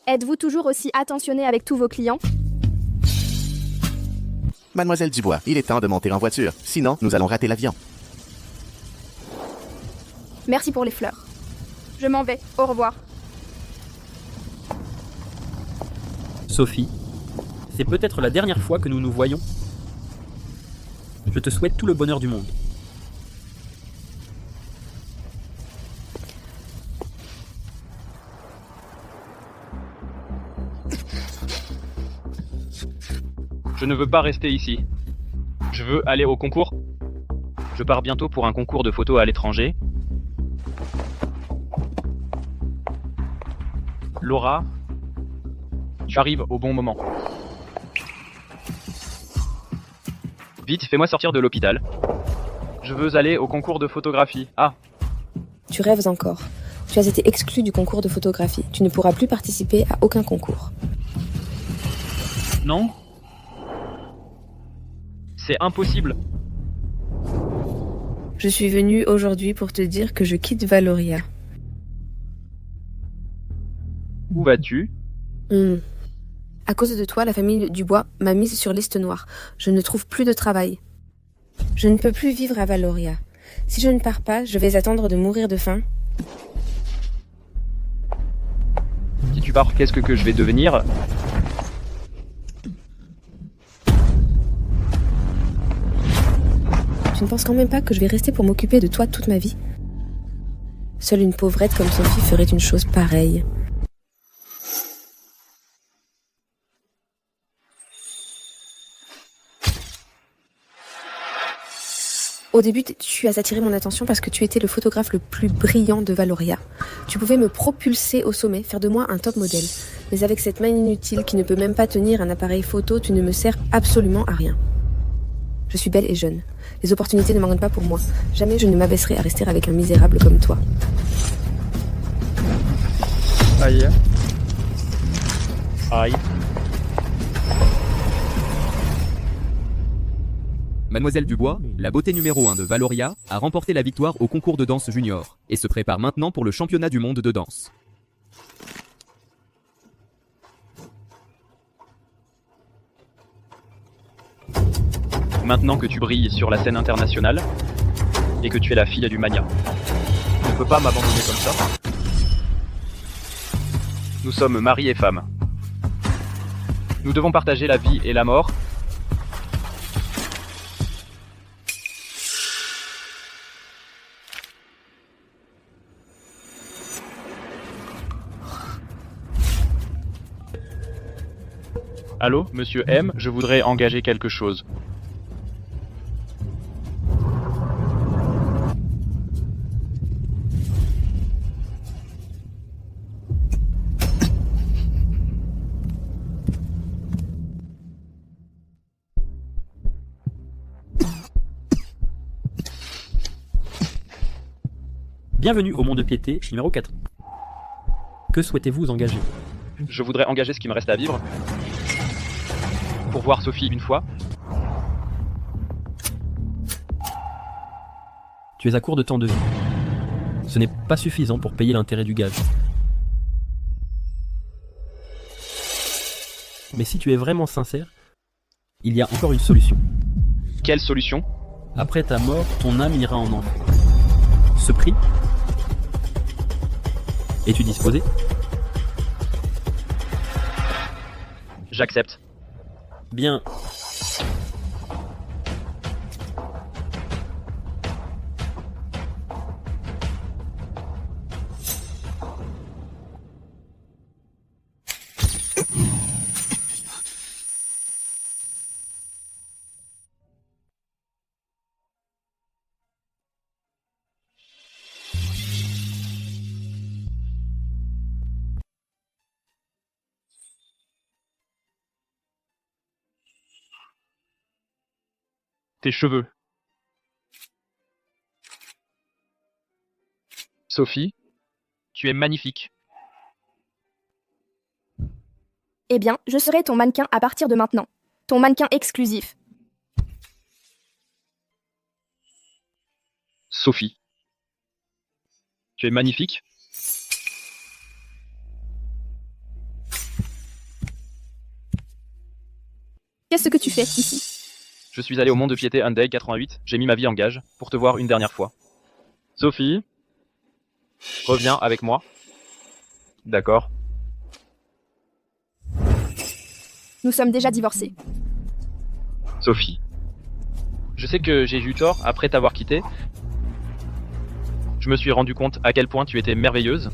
êtes-vous toujours aussi attentionné avec tous vos clients? Mademoiselle Dubois, il est temps de monter en voiture. Sinon, nous allons rater l'avion. Merci pour les fleurs. Je m'en vais. Au revoir. Sophie, c'est peut-être la dernière fois que nous nous voyons. Je te souhaite tout le bonheur du monde. Je ne veux pas rester ici. Je veux aller au concours. Je pars bientôt pour un concours de photos à l'étranger. Laura, tu arrives au bon moment. Vite, fais-moi sortir de l'hôpital. Je veux aller au concours de photographie. Ah, Tu rêves encore. Tu as été exclu du concours de photographie. Tu ne pourras plus participer à aucun concours. non? C'est impossible. Je suis venue aujourd'hui pour te dire que je quitte Valoria. Où vas-tu? À cause de toi, la famille Dubois m'a mise sur liste noire. Je ne trouve plus de travail. Je ne peux plus vivre à Valoria. Si je ne pars pas, je vais attendre de mourir de faim. Si tu pars, qu'est-ce que je vais devenir? Tu ne penses quand même pas que je vais rester pour m'occuper de toi toute ma vie? Seule une pauvrette comme Sophie ferait une chose pareille. Au début, tu as attiré mon attention parce que tu étais le photographe le plus brillant de Valoria. Tu pouvais me propulser au sommet, faire de moi un top modèle. Mais avec cette main inutile qui ne peut même pas tenir un appareil photo, tu ne me sers absolument à rien. Je suis belle et jeune. Les opportunités ne manquent pas pour moi. Jamais je ne m'abaisserai à rester avec un misérable comme toi. Aïe. Aïe. Mademoiselle Dubois, la beauté numéro 1 de Valoria, a remporté la victoire au concours de danse junior et se prépare maintenant pour le championnat du monde de danse. Maintenant que tu brilles sur la scène internationale et que tu es la fille du mania, tu ne peux pas m'abandonner comme ça. Nous sommes mari et femme. Nous devons partager la vie et la mort. Allô, monsieur M, je voudrais engager quelque chose. Bienvenue au mont-de-piété numéro 4. Que souhaitez-vous engager? Je voudrais engager ce qui me reste à vivre. Pour voir Sophie une fois. Tu es à court de temps de vie. Ce n'est pas suffisant pour payer l'intérêt du gage. Mais si tu es vraiment sincère, il y a encore une solution. Quelle solution? Après ta mort, ton âme ira en enfer. Ce prix? Es-tu disposé? J'accepte. Bien. Tes cheveux. Sophie, tu es magnifique. Eh bien, je serai ton mannequin à partir de maintenant. Ton mannequin exclusif. Sophie, tu es magnifique. Qu'est-ce que tu fais ici? Je suis allé au Mont de Piété Hyundai 88, j'ai mis ma vie en gage pour te voir une dernière fois. Sophie, reviens avec moi. D'accord. Nous sommes déjà divorcés. Sophie, je sais que j'ai eu tort après t'avoir quitté. Je me suis rendu compte à quel point tu étais merveilleuse.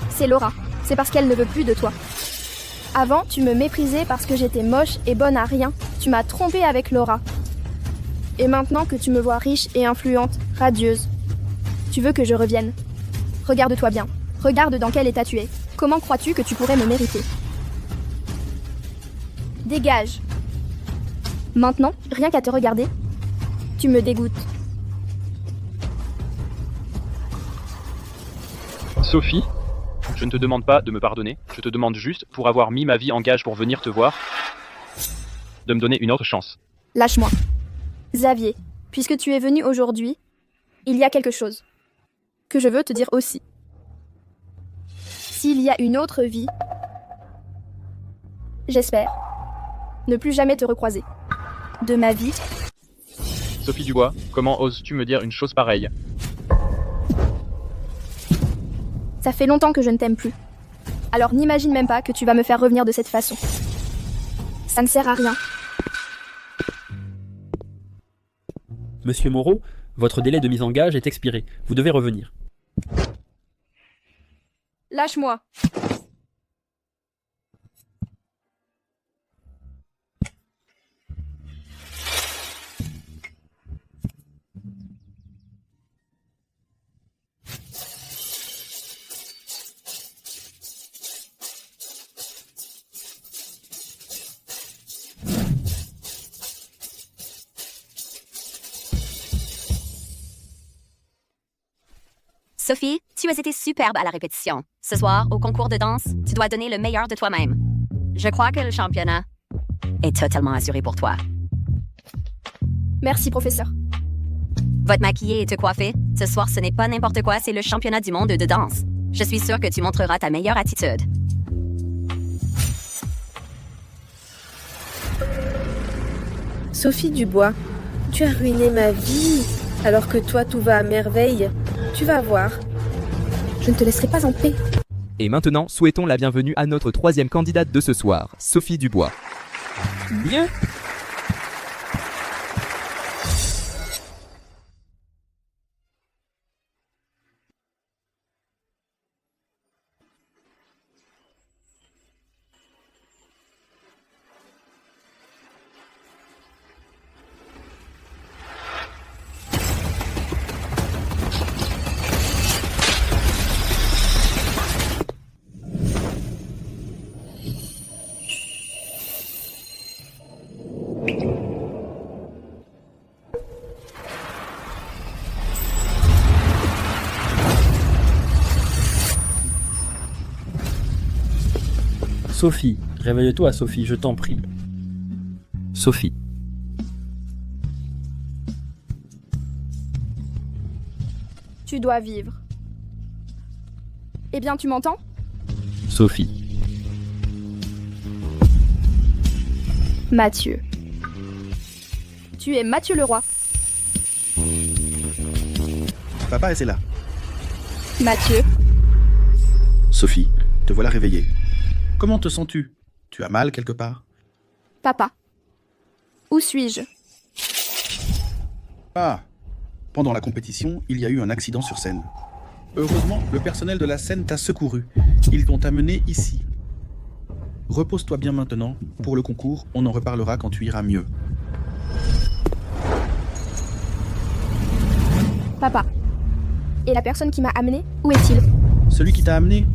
C'est Laura. C'est parce qu'elle ne veut plus de toi. Avant, tu me méprisais parce que j'étais moche et bonne à rien. Tu m'as trompée avec Laura. Et maintenant que tu me vois riche et influente, radieuse, tu veux que je revienne. Regarde-toi bien. Regarde dans quel état tu es. Comment crois-tu que tu pourrais me mériter? Dégage. Maintenant, rien qu'à te regarder, tu me dégoûtes. Sophie, je ne te demande pas de me pardonner, je te demande juste, pour avoir mis ma vie en gage pour venir te voir, de me donner une autre chance. Lâche-moi. Xavier, puisque tu es venu aujourd'hui, il y a quelque chose que je veux te dire aussi. S'il y a une autre vie, j'espère ne plus jamais te recroiser. De ma vie. Sophie Dubois, comment oses-tu me dire une chose pareille? Ça fait longtemps que je ne t'aime plus. Alors n'imagine même pas que tu vas me faire revenir de cette façon. Ça ne sert à rien. Monsieur Moreau, votre délai de mise en gage est expiré. Vous devez revenir. Lâche-moi. Sophie, tu as été superbe à la répétition. Ce soir, au concours de danse, tu dois donner le meilleur de toi-même. Je crois que le championnat est totalement assuré pour toi. Merci, professeur. Va te maquiller et te coiffer. Ce soir, ce n'est pas n'importe quoi, c'est le championnat du monde de danse. Je suis sûre que tu montreras ta meilleure attitude. Sophie Dubois, tu as ruiné ma vie, alors que toi tout va à merveille. Tu vas voir. Je ne te laisserai pas en paix. Et maintenant, souhaitons la bienvenue à notre troisième candidate de ce soir, Sophie Dubois. Bien. Sophie, réveille-toi Sophie, je t'en prie. Sophie. Tu dois vivre. Eh bien, tu m'entends? Sophie. Mathieu. Tu es Mathieu Leroy. Papa, c'est là. Mathieu. Sophie, te voilà réveillée. Comment te sens-tu? Tu as mal quelque part? Papa. Où suis-je? Ah, pendant la compétition, il y a eu un accident sur scène. Heureusement, le personnel de la scène t'a secouru. Ils t'ont amené ici. Repose-toi bien maintenant. Pour le concours, on en reparlera quand tu iras mieux. Papa. Et la personne qui m'a amené, où est-il? Celui qui t'a amené?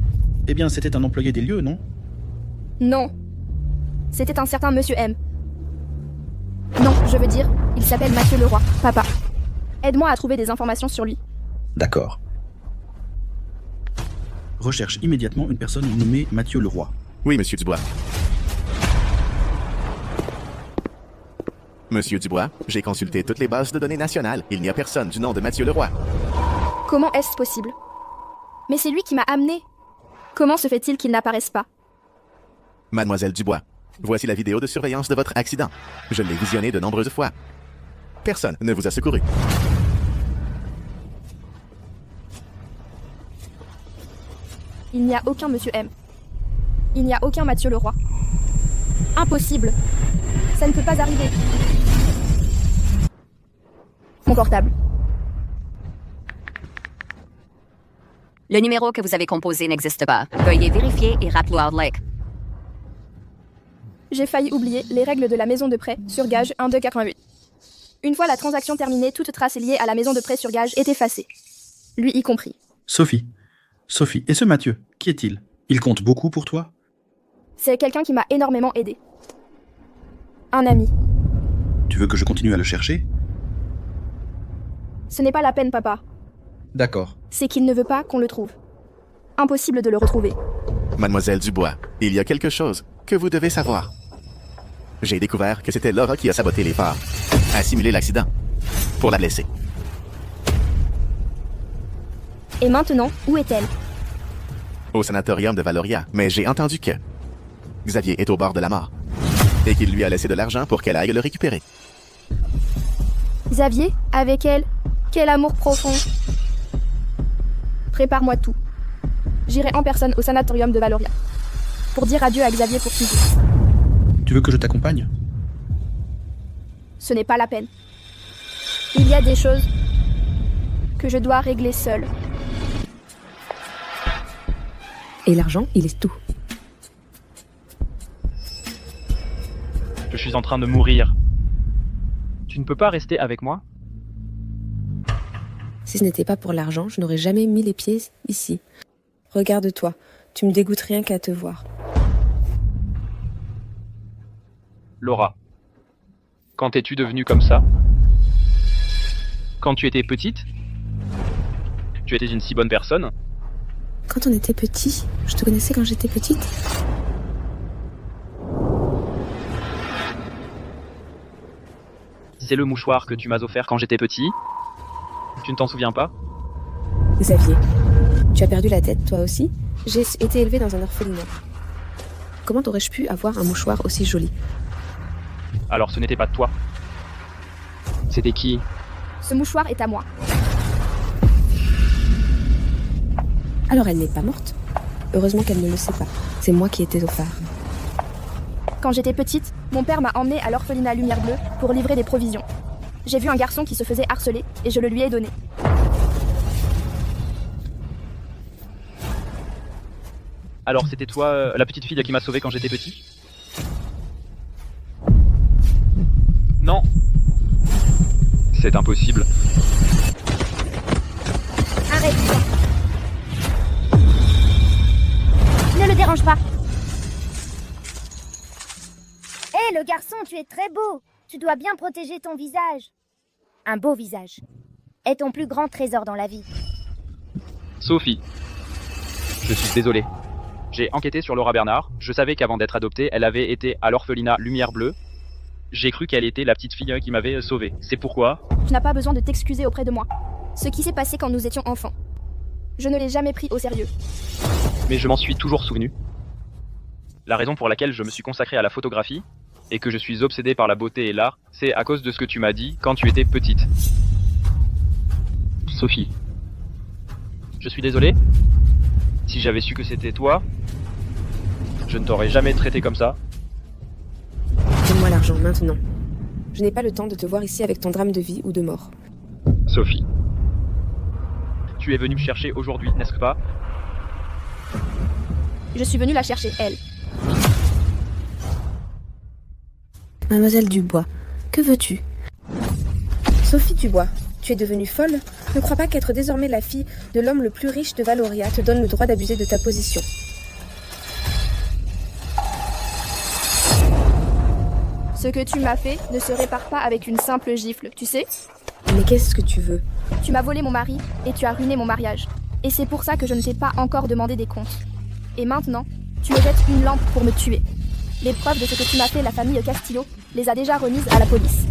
Eh bien, c'était un employé des lieux, non? Non. C'était un certain Monsieur M. Je veux dire, il s'appelle Mathieu Leroy. Papa, aide-moi à trouver des informations sur lui. D'accord. Recherche immédiatement une personne nommée Mathieu Leroy. Oui, Monsieur Dubois. Monsieur Dubois, j'ai consulté toutes les bases de données nationales. Il n'y a personne du nom de Mathieu Leroy. Comment est-ce possible? Mais c'est lui qui m'a amené. Comment se fait-il qu'il n'apparaisse pas? Mademoiselle Dubois, voici la vidéo de surveillance de votre accident. Je l'ai visionnée de nombreuses fois. Personne ne vous a secouru. Il n'y a aucun Monsieur M. Il n'y a aucun Mathieu Leroy. Impossible. Ça ne peut pas arriver. Mon portable. Le numéro que vous avez composé n'existe pas. Veuillez vérifier et rappeler Wild Lake. J'ai failli oublier les règles de la maison de prêt sur gage 1288. Une fois la transaction terminée, toute trace liée à la maison de prêt sur gage est effacée. Lui y compris. Sophie. Sophie, et ce Mathieu, qui est-il? Il compte beaucoup pour toi? C'est quelqu'un qui m'a énormément aidé. Un ami. Tu veux que je continue à le chercher? Ce n'est pas la peine, papa. D'accord. C'est qu'il ne veut pas qu'on le trouve. Impossible de le retrouver. Mademoiselle Dubois, il y a quelque chose que vous devez savoir. J'ai découvert que c'était Laura qui a saboté les phares, a simulé l'accident, pour la blesser. Et maintenant, où est-elle? Au sanatorium de Valoria, mais j'ai entendu que Xavier est au bord de la mort et qu'il lui a laissé de l'argent pour qu'elle aille le récupérer. Xavier? Avec elle? Quel amour profond! Prépare-moi tout. J'irai en personne au sanatorium de Valoria pour dire adieu à Xavier pour toujours. Tu veux que je t'accompagne? Ce n'est pas la peine. Il y a des choses que je dois régler seule. Et l'argent, il est tout. Je suis en train de mourir. Tu ne peux pas rester avec moi? Si ce n'était pas pour l'argent, je n'aurais jamais mis les pieds ici. Regarde-toi, tu me dégoûtes rien qu'à te voir. Laura, quand es-tu devenue comme ça? Quand tu étais petite? Tu étais une si bonne personne? Quand on était petit, je te connaissais quand j'étais petite. C'est le mouchoir que tu m'as offert quand j'étais petit? Tu ne t'en souviens pas? Xavier, tu as perdu la tête, toi aussi? J'ai été élevée dans un orphelinat. Comment aurais-je pu avoir un mouchoir aussi joli? Alors ce n'était pas toi. C'était qui? Ce mouchoir est à moi. Alors elle n'est pas morte? Heureusement qu'elle ne le sait pas. C'est moi qui étais au phare. Quand j'étais petite, mon père m'a emmenée à l'orphelinat Lumière Bleue pour livrer des provisions. J'ai vu un garçon qui se faisait harceler et je le lui ai donné. Alors c'était toi, la petite fille qui m'a sauvé quand j'étais petit? Non. C'est impossible. Arrête-toi. Ne le dérange pas. Hé, le garçon, tu es très beau. Tu dois bien protéger ton visage. Un beau visage est ton plus grand trésor dans la vie. Sophie, je suis désolé. J'ai enquêté sur Laura Bernard. Je savais qu'avant d'être adoptée, elle avait été à l'orphelinat Lumière Bleue. J'ai cru qu'elle était la petite fille qui m'avait sauvé. C'est pourquoi... Tu n'as pas besoin de t'excuser auprès de moi. Ce qui s'est passé quand nous étions enfants. Je ne l'ai jamais pris au sérieux. Mais je m'en suis toujours souvenu. La raison pour laquelle je me suis consacré à la photographie, et que je suis obsédé par la beauté et l'art, c'est à cause de ce que tu m'as dit quand tu étais petite. Sophie. Je suis désolé. Si j'avais su que c'était toi, je ne t'aurais jamais traité comme ça. Donne-moi l'argent, maintenant. Je n'ai pas le temps de te voir ici avec ton drame de vie ou de mort. Sophie. Tu es venue me chercher aujourd'hui, n'est-ce pas? Je suis venue la chercher, elle. Mademoiselle Dubois, que veux-tu? Sophie Dubois, tu es devenue folle? Ne crois pas qu'être désormais la fille de l'homme le plus riche de Valoria te donne le droit d'abuser de ta position. Ce que tu m'as fait ne se répare pas avec une simple gifle, tu sais? Mais qu'est-ce que tu veux? Tu m'as volé mon mari et tu as ruiné mon mariage. Et c'est pour ça que je ne t'ai pas encore demandé des comptes. Et maintenant, tu me jettes une lampe pour me tuer. Les preuves de ce que tu m'as fait, la famille Castillo, les a déjà remises à la police.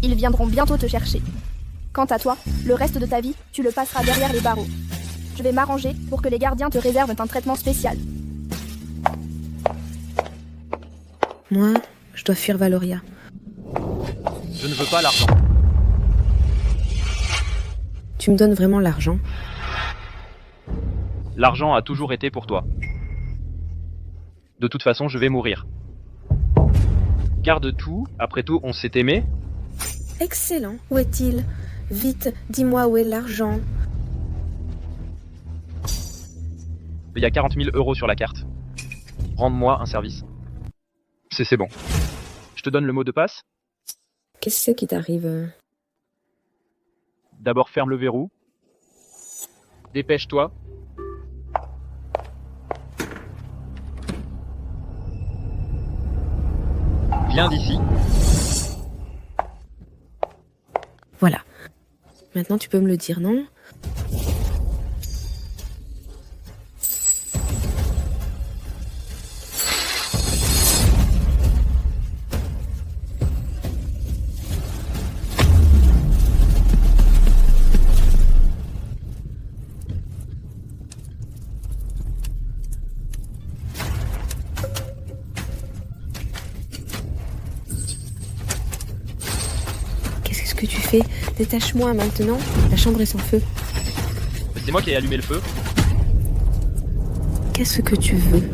Ils viendront bientôt te chercher. Quant à toi, le reste de ta vie, tu le passeras derrière les barreaux. Je vais m'arranger pour que les gardiens te réservent un traitement spécial. Moi, je dois fuir Valoria. Je ne veux pas l'argent. Tu me donnes vraiment l'argent? L'argent a toujours été pour toi. De toute façon, je vais mourir. Garde tout, après tout, on s'est aimé. Excellent. Où est-il? Vite, dis-moi où est l'argent. Il y a 40 000 € sur la carte. Rends-moi un service. C'est bon. Je te donne le mot de passe. Qu'est-ce qui t'arrive? D'abord ferme le verrou. Dépêche-toi. Viens d'ici. Voilà. Maintenant tu peux me le dire, non? Qu'est-ce que tu fais? Détache-moi maintenant, la chambre est sans feu. C'est moi qui ai allumé le feu. Qu'est-ce que tu veux?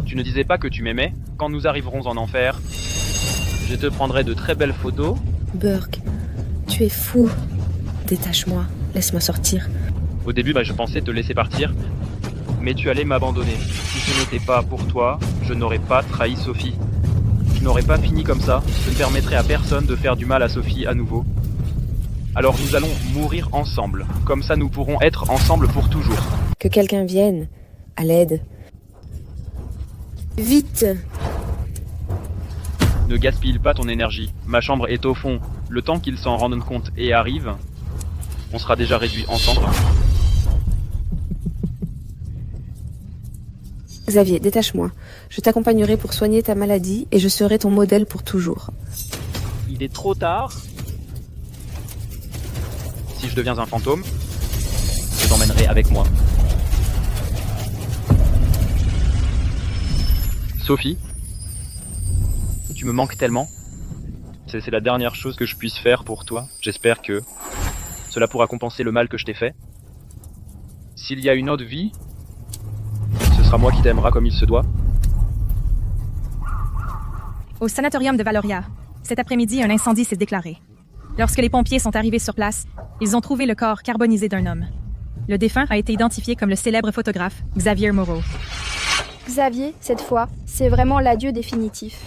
Tu ne disais pas que tu m'aimais? Quand nous arriverons en enfer, je te prendrai de très belles photos. Burke, tu es fou. Détache-moi, laisse-moi sortir. Au début, je pensais te laisser partir, mais tu allais m'abandonner. Si ce n'était pas pour toi, je n'aurais pas trahi Sophie. Je n'aurais pas fini comme ça. Je ne permettrai à personne de faire du mal à Sophie à nouveau. Alors nous allons mourir ensemble. Comme ça, nous pourrons être ensemble pour toujours. Que quelqu'un vienne, à l'aide. Vite! Ne gaspille pas ton énergie. Ma chambre est au fond. Le temps qu'ils s'en rendent compte et arrivent, on sera déjà réduits en cendres. Xavier, détache-moi. Je t'accompagnerai pour soigner ta maladie et je serai ton modèle pour toujours. Il est trop tard. Si je deviens un fantôme, je t'emmènerai avec moi. Sophie, tu me manques tellement. C'est la dernière chose que je puisse faire pour toi. J'espère que cela pourra compenser le mal que je t'ai fait. S'il y a une autre vie, ce sera moi qui t'aimera comme il se doit. Au sanatorium de Valoria, cet après-midi, un incendie s'est déclaré. Lorsque les pompiers sont arrivés sur place, ils ont trouvé le corps carbonisé d'un homme. Le défunt a été identifié comme le célèbre photographe Xavier Moreau. Xavier, cette fois, c'est vraiment l'adieu définitif.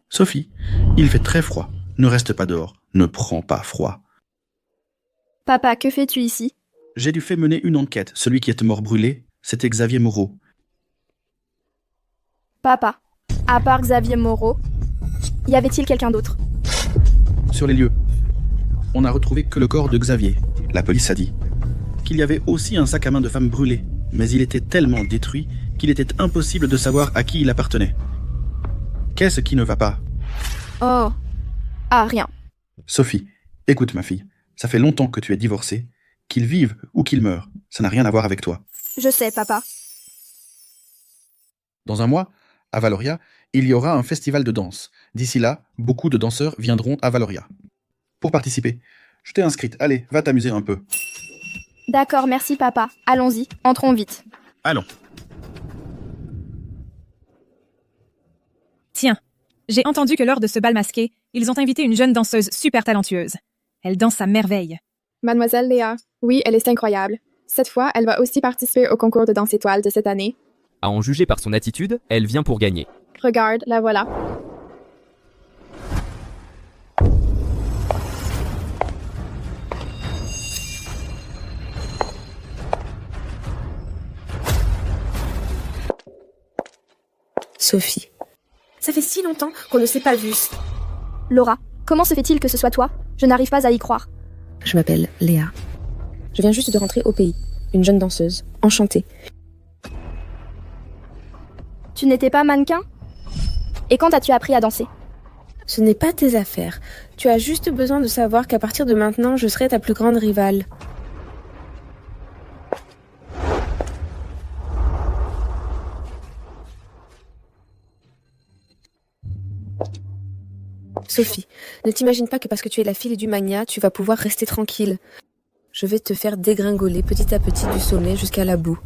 Sophie, il fait très froid. Ne reste pas dehors. Ne prends pas froid. Papa, que fais-tu ici? J'ai dû faire mener une enquête. Celui qui est mort brûlé, c'était Xavier Moreau. Papa, à part Xavier Moreau, y avait-il quelqu'un d'autre? Sur les lieux, on n'a retrouvé que le corps de Xavier. La police a dit qu'il y avait aussi un sac à main de femme brûlé, mais il était tellement détruit qu'il était impossible de savoir à qui il appartenait. Qu'est-ce qui ne va pas? Oh. Ah, rien. Sophie, écoute ma fille, ça fait longtemps que tu es divorcée. Qu'il vive ou qu'il meure, ça n'a rien à voir avec toi. Je sais, papa. Dans un mois, à Valoria, il y aura un festival de danse. D'ici là, beaucoup de danseurs viendront à Valoria. Pour participer, je t'ai inscrite. Allez, va t'amuser un peu. D'accord, merci papa. Allons-y, entrons vite. Allons. Tiens, j'ai entendu que lors de ce bal masqué, ils ont invité une jeune danseuse super talentueuse. Elle danse à merveille. Mademoiselle Léa, oui, elle est incroyable. Cette fois, elle va aussi participer au concours de danse étoile de cette année. À en juger par son attitude, elle vient pour gagner. Regarde, la voilà. Sophie. Ça fait si longtemps qu'on ne s'est pas vus. Laura, comment se fait-il que ce soit toi? Je n'arrive pas à y croire. Je m'appelle Léa. Je viens juste de rentrer au pays. Une jeune danseuse. Enchantée. Tu n'étais pas mannequin? Et quand as-tu appris à danser? Ce n'est pas tes affaires. Tu as juste besoin de savoir qu'à partir de maintenant, je serai ta plus grande rivale. Sophie, ne t'imagine pas que parce que tu es la fille du magnat, tu vas pouvoir rester tranquille. Je vais te faire dégringoler petit à petit du sommet jusqu'à la boue.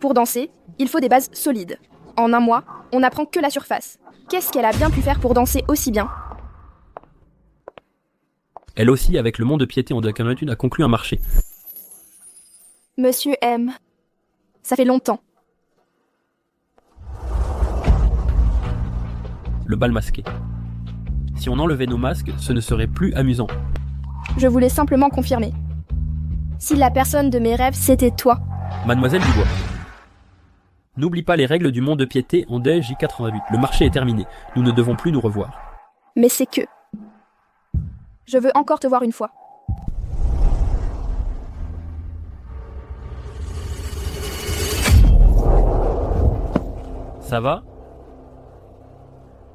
Pour danser, il faut des bases solides. En un mois, on n'apprend que la surface. Qu'est-ce qu'elle a bien pu faire pour danser aussi bien? Elle aussi, avec le mont-de-piété en 2021, a conclu un marché. Monsieur M. Ça fait longtemps. Le bal masqué. Si on enlevait nos masques, ce ne serait plus amusant. Je voulais simplement confirmer. Si la personne de mes rêves, c'était toi. Mademoiselle Dubois. N'oublie pas les règles du mont-de-piété en J88. Le marché est terminé. Nous ne devons plus nous revoir. Mais c'est que... Je veux encore te voir une fois. Ça va?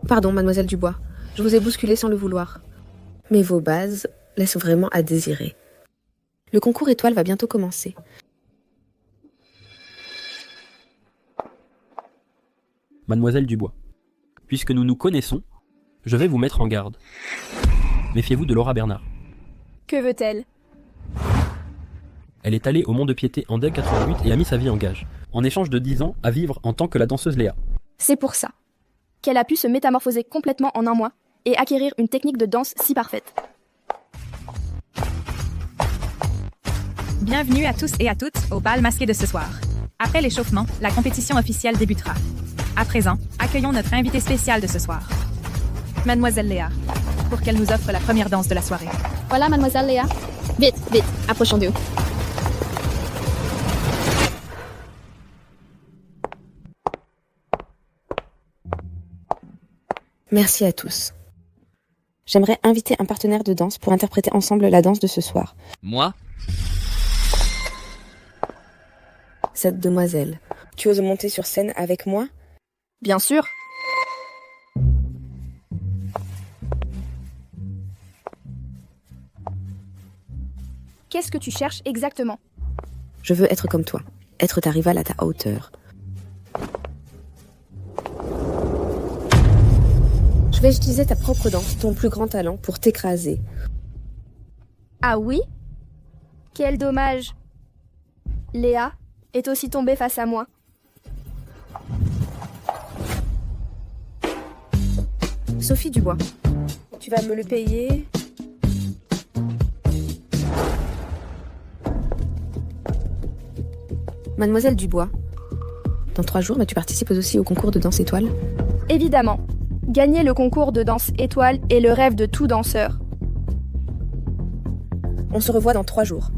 Pardon, mademoiselle Dubois. Je vous ai bousculé sans le vouloir. Mais vos bases laissent vraiment à désirer. Le concours étoile va bientôt commencer. Mademoiselle Dubois. Puisque nous nous connaissons, je vais vous mettre en garde. Méfiez-vous de Laura Bernard. Que veut-elle? Elle est allée au mont-de-piété en 88 et a mis sa vie en gage, en échange de 10 ans à vivre en tant que la danseuse Léa. C'est pour ça qu'elle a pu se métamorphoser complètement en un mois et acquérir une technique de danse si parfaite. Bienvenue à tous et à toutes au bal masqué de ce soir. Après l'échauffement, la compétition officielle débutera. À présent, accueillons notre invitée spéciale de ce soir, Mademoiselle Léa, pour qu'elle nous offre la première danse de la soirée. Voilà, mademoiselle Léa. Vite, vite, approchons-nous. Merci à tous. J'aimerais inviter un partenaire de danse pour interpréter ensemble la danse de ce soir. Moi? Cette demoiselle. Tu oses monter sur scène avec moi? Bien sûr. Qu'est-ce que tu cherches exactement? Je veux être comme toi. Être ta rivale à ta hauteur. Je vais utiliser ta propre danse, ton plus grand talent, pour t'écraser. Ah oui? Quel dommage. Léa est aussi tombée face à moi. Sophie Dubois, tu vas me le payer? Mademoiselle Dubois, dans 3 jours, tu participes aussi au concours de danse étoile? Évidemment. Gagner le concours de danse étoile est le rêve de tout danseur. On se revoit dans 3 jours.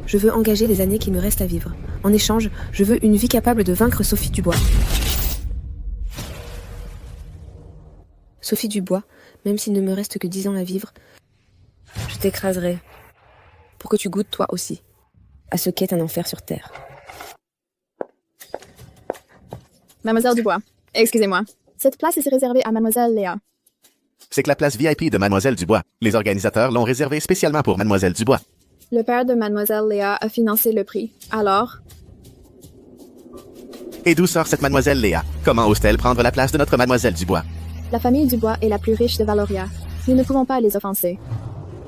Je veux engager les années qui me restent à vivre. En échange, je veux une vie capable de vaincre Sophie Dubois. Sophie Dubois, même s'il ne me reste que 10 ans à vivre, je t'écraserai. Pour que tu goûtes toi aussi à ce qu'est un enfer sur Terre. Mademoiselle Dubois, excusez-moi. Cette place est réservée à mademoiselle Léa. C'est que la place VIP de Mademoiselle Dubois. Les organisateurs l'ont réservée spécialement pour Mademoiselle Dubois. Le père de mademoiselle Léa a financé le prix. Alors? Et d'où sort cette Mademoiselle Léa? Comment ose-t-elle prendre la place de notre Mademoiselle Dubois? La famille Dubois est la plus riche de Valoria. Nous ne pouvons pas les offenser.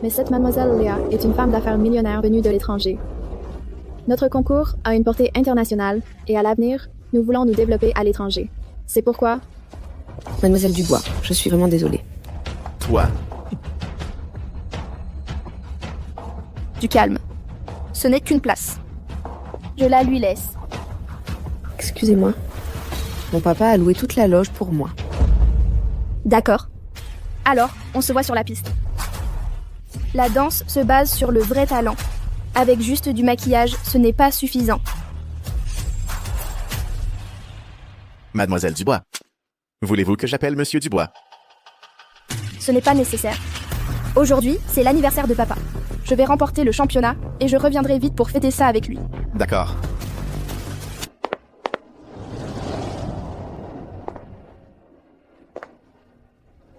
mais cette mademoiselle Léa est une femme d'affaires millionnaire venue de l'étranger. Notre concours a une portée internationale et à l'avenir, nous voulons nous développer à l'étranger. C'est pourquoi... Mademoiselle Dubois, je suis vraiment désolée. Toi, Du calme. Ce n'est qu'une place. Je la lui laisse. Excusez-moi. Mon papa a loué toute la loge pour moi. D'accord. Alors, on se voit sur la piste. La danse se base sur le vrai talent. Avec juste du maquillage, ce n'est pas suffisant. Mademoiselle Dubois. Voulez-vous que j'appelle Monsieur Dubois? Ce n'est pas nécessaire. Aujourd'hui, c'est l'anniversaire de papa. Je vais remporter le championnat et je reviendrai vite pour fêter ça avec lui. D'accord.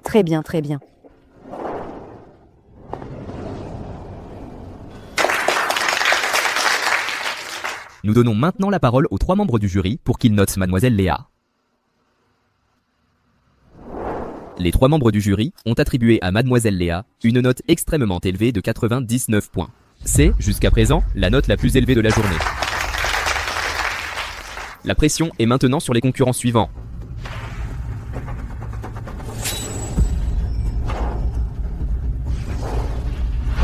Très bien, très bien. Nous donnons maintenant la parole aux 3 membres du jury pour qu'ils notent Mademoiselle Léa. Les 3 membres du jury ont attribué à Mademoiselle Léa une note extrêmement élevée de 99 points. C'est, jusqu'à présent, la note la plus élevée de la journée. La pression est maintenant sur les concurrents suivants.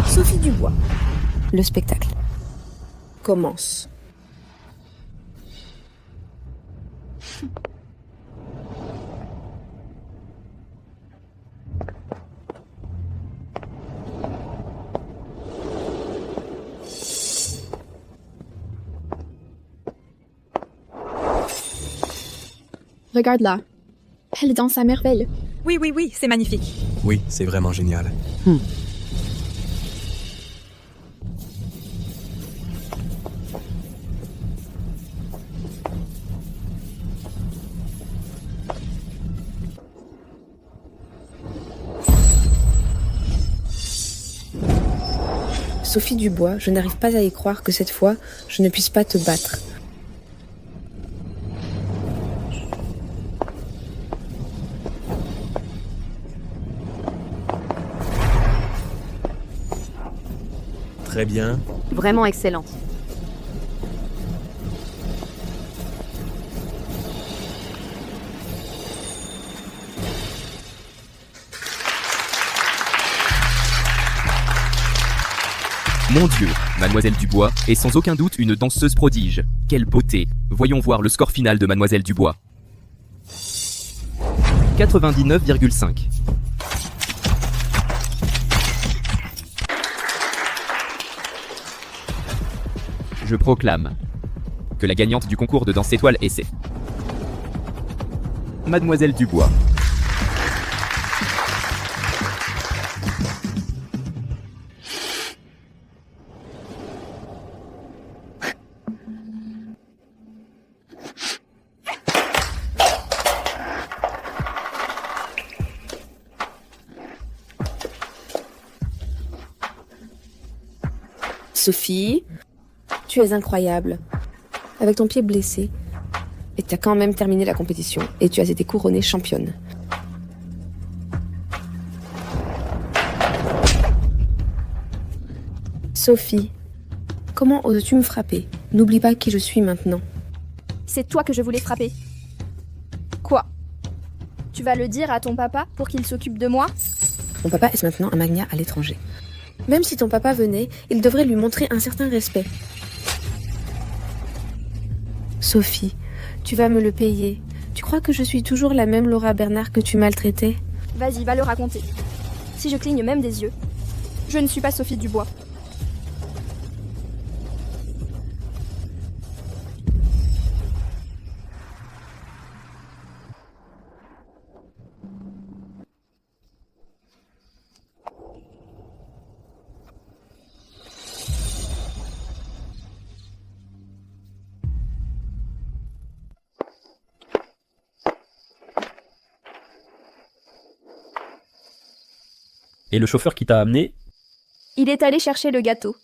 Sophie Dubois. Le spectacle commence. Regarde-la. Elle danse à merveille. Oui, oui, oui, c'est magnifique. Oui, c'est vraiment génial. Sophie Dubois, je n'arrive pas à y croire que cette fois, je ne puisse pas te battre. Très bien. Vraiment excellente. Mon Dieu, Mademoiselle Dubois est sans aucun doute une danseuse prodige. Quelle beauté! Voyons voir le score final de Mademoiselle Dubois. 99,5. Je proclame que la gagnante du concours de danse étoile est c'est Mademoiselle Dubois. Sophie, tu es incroyable. Avec ton pied blessé. Et tu as quand même terminé la compétition. Et tu as été couronnée championne. Sophie, comment oses-tu me frapper? N'oublie pas qui je suis maintenant. C'est toi que je voulais frapper. Quoi? Tu vas le dire à ton papa pour qu'il s'occupe de moi? Mon papa est maintenant un magnat à l'étranger. Même si ton papa venait, il devrait lui montrer un certain respect. Sophie, tu vas me le payer. Tu crois que je suis toujours la même Laura Bernard que tu maltraitais? Vas-y, va le raconter. Si je cligne même des yeux, je ne suis pas Sophie Dubois. Et le chauffeur qui t'a amené, Il est allé chercher le gâteau.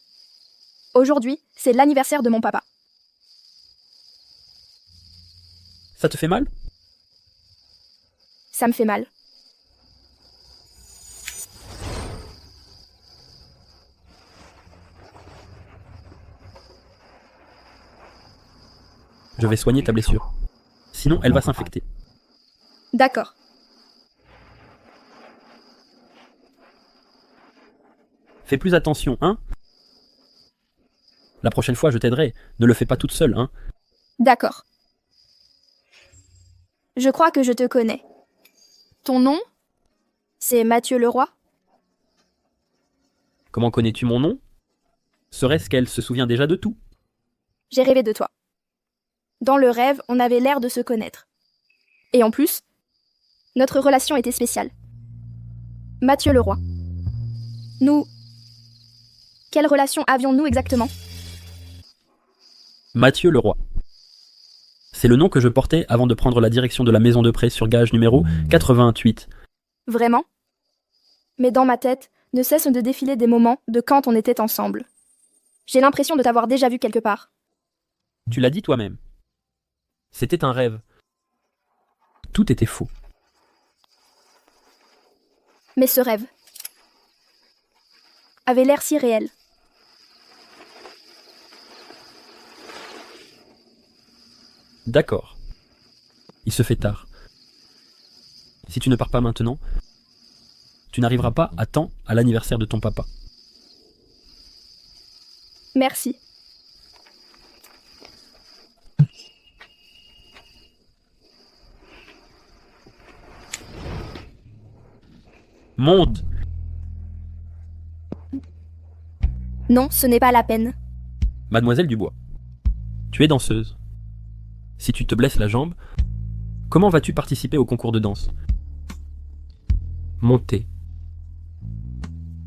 Aujourd'hui, c'est l'anniversaire de mon papa. ça te fait mal? Ça me fait mal. Je vais soigner ta blessure. Sinon, elle va s'infecter. D'accord. Fais plus attention, hein? La prochaine fois, je t'aiderai. Ne le fais pas toute seule, hein? D'accord. Je crois que je te connais. Ton nom? C'est Mathieu Leroy? Comment connais-tu mon nom? Serait-ce qu'elle se souvient déjà de tout? J'ai rêvé de toi. Dans le rêve, on avait l'air de se connaître. Et en plus, notre relation était spéciale. Mathieu Leroy. Nous... Quelle relation avions-nous exactement? Mathieu Leroy. C'est le nom que je portais avant de prendre la direction de la maison de prêt sur gage numéro 88. Vraiment? Mais dans ma tête, ne cessent de défiler des moments de quand on était ensemble. J'ai l'impression de t'avoir déjà vu quelque part. Tu l'as dit toi-même. C'était un rêve. Tout était faux. Mais ce rêve avait l'air si réel. D'accord. Il se fait tard. Si tu ne pars pas maintenant, tu n'arriveras pas à temps à l'anniversaire de ton papa. Merci. Monte! Non, ce n'est pas la peine. Mademoiselle Dubois, tu es danseuse. Si tu te blesses la jambe, comment vas-tu participer au concours de danse? Montez.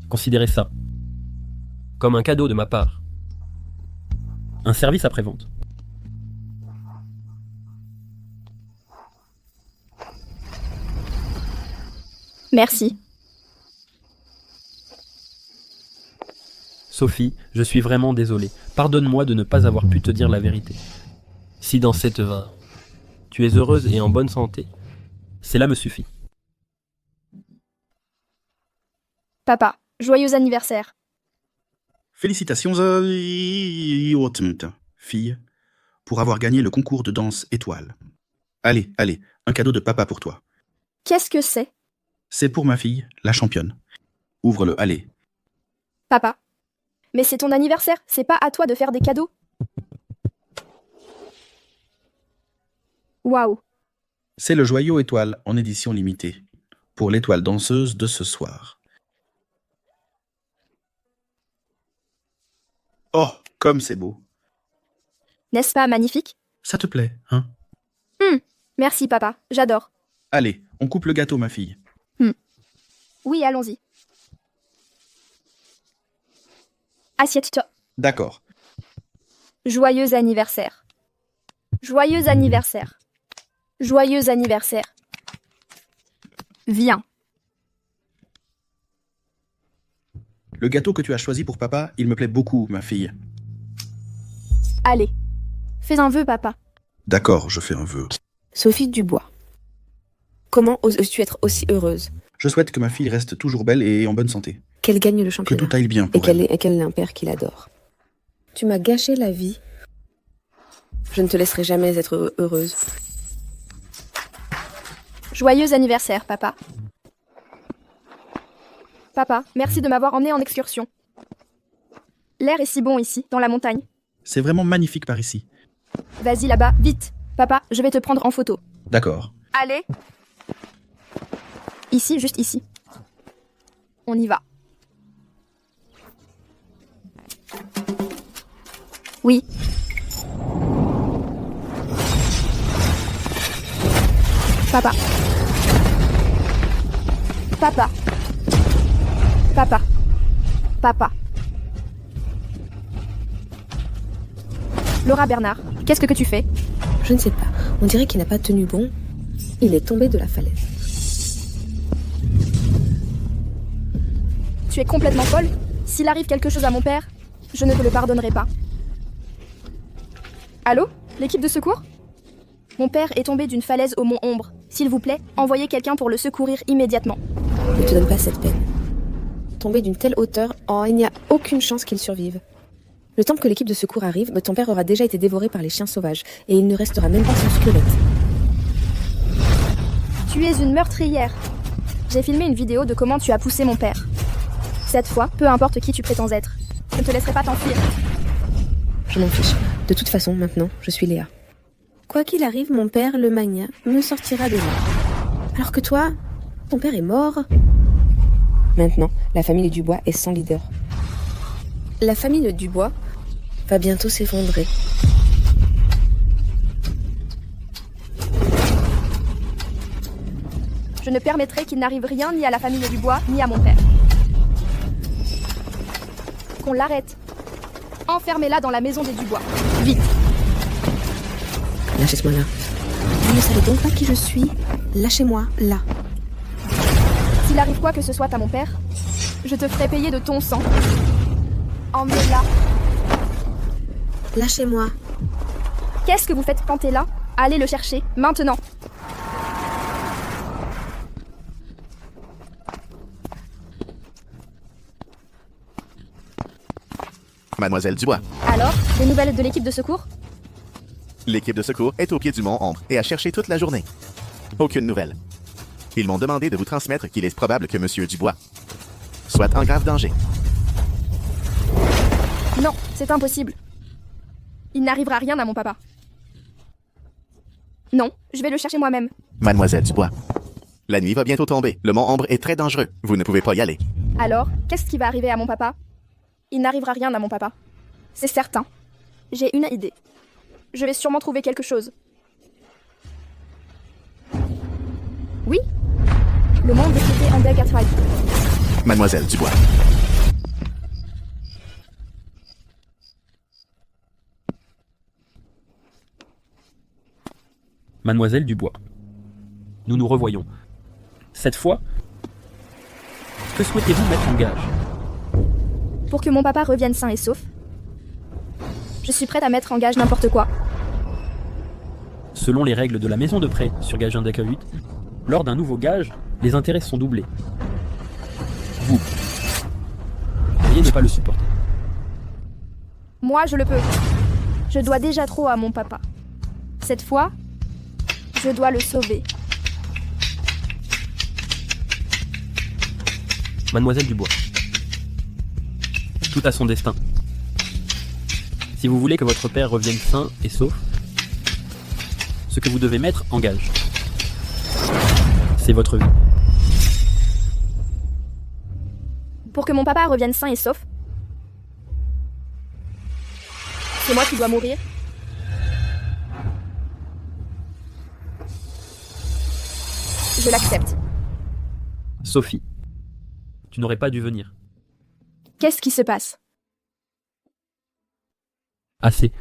Considérez ça comme un cadeau de ma part. Un service après-vente. Merci. Sophie, je suis vraiment désolé. Pardonne-moi de ne pas avoir pu te dire la vérité. Si dans cette va, tu es heureuse et en bonne santé, cela me suffit. Papa, joyeux anniversaire. Félicitations fille, pour avoir gagné le concours de danse étoile. Allez, un cadeau de papa pour toi. Qu'est-ce que c'est? C'est pour ma fille, la championne. Ouvre-le, allez. Papa, mais c'est ton anniversaire, c'est pas à toi de faire des cadeaux. Waouh. C'est le joyau étoile en édition limitée, pour l'étoile danseuse de ce soir. Oh, comme c'est beau. N'est-ce pas magnifique? Ça te plaît, hein? Merci papa, j'adore. Allez, on coupe le gâteau, ma fille. Oui, allons-y. Assieds-toi. D'accord. Joyeux anniversaire. Joyeux anniversaire. Joyeux anniversaire. Viens. Le gâteau que tu as choisi pour papa, il me plaît beaucoup, ma fille. Allez. Fais un vœu, papa. D'accord, je fais un vœu. Sophie Dubois. Comment oses-tu être aussi heureuse? Je souhaite que ma fille reste toujours belle et en bonne santé. Qu'elle gagne le Que championnat. tout aille bien Et pour elle. qu'elle ait un père qui l'adore. Tu m'as gâché la vie. Je ne te laisserai jamais être heureuse. Joyeux anniversaire, papa. Papa, merci de m'avoir emmené en excursion. L'air est si bon ici, dans la montagne. C'est vraiment magnifique par ici. Vas-y là-bas, vite. Papa, je vais te prendre en photo. D'accord. Allez. Ici, juste ici. On y va. Oui. Papa. Papa. Papa. Papa. Laura Bernard, qu'est-ce que tu fais? Je ne sais pas. On dirait qu'il n'a pas tenu bon. Il est tombé de la falaise. Tu es complètement folle? S'il arrive quelque chose à mon père, je ne te le pardonnerai pas. Allô? L'équipe de secours? Mon père est tombé d'une falaise au mont Ombre. S'il vous plaît, envoyez quelqu'un pour le secourir immédiatement. Ne te donne pas cette peine. Tomber d'une telle hauteur, il n'y a aucune chance qu'il survive. Le temps que l'équipe de secours arrive, ton père aura déjà été dévoré par les chiens sauvages, et il ne restera même pas son squelette. Tu es une meurtrière. J'ai filmé une vidéo de comment tu as poussé mon père. Cette fois, peu importe qui tu prétends être, je ne te laisserai pas t'enfuir. Je m'en fiche. De toute façon, maintenant, je suis Léa. Quoi qu'il arrive, mon père, le magnat, me sortira de là. Alors que toi, ton père est mort. Maintenant, la famille Dubois est sans leader. La famille Dubois va bientôt s'effondrer. Je ne permettrai qu'il n'arrive rien ni à la famille Dubois, ni à mon père. Qu'on l'arrête. Enfermez-la dans la maison des Dubois. Vite. Lâchez-moi là. Vous ne savez donc pas qui je suis? Lâchez-moi là. S'il arrive quoi que ce soit à mon père, je te ferai payer de ton sang. Emmenez-la. Lâchez-moi. Qu'est-ce que vous faites planter là? Allez le chercher, maintenant. Mademoiselle Dubois. Alors, des nouvelles de l'équipe de secours? L'équipe de secours est au pied du mont Ombre et a cherché toute la journée. Aucune nouvelle. Ils m'ont demandé de vous transmettre qu'il est probable que Monsieur Dubois soit en grave danger. Non, c'est impossible. Il n'arrivera rien à mon papa. Non, je vais le chercher moi-même. Mademoiselle Dubois. La nuit va bientôt tomber. Le mont Ombre est très dangereux. Vous ne pouvez pas y aller. Alors, qu'est-ce qui va arriver à mon papa? Il n'arrivera rien à mon papa. C'est certain. J'ai une idée. Je vais sûrement trouver quelque chose. Oui? Le monde est quitté en Delgatride. Mademoiselle Dubois. Mademoiselle Dubois. Nous nous revoyons. Cette fois, que souhaitez-vous mettre en gage? Pour que mon papa revienne sain et sauf, je suis prête à mettre en gage n'importe quoi. Selon les règles de la maison de prêt sur Gage 8, lors d'un nouveau gage, les intérêts sont doublés. Vous pourriez ne pas le supporter. Moi, je le peux. Je dois déjà trop à mon papa. Cette fois, je dois le sauver. Mademoiselle Dubois. Tout à son destin. Si vous voulez que votre père revienne sain et sauf, ce que vous devez mettre en gage, c'est votre vie. Pour que mon papa revienne sain et sauf, c'est moi qui dois mourir. Je l'accepte. Sophie, tu n'aurais pas dû venir. Qu'est-ce qui se passe? Assez.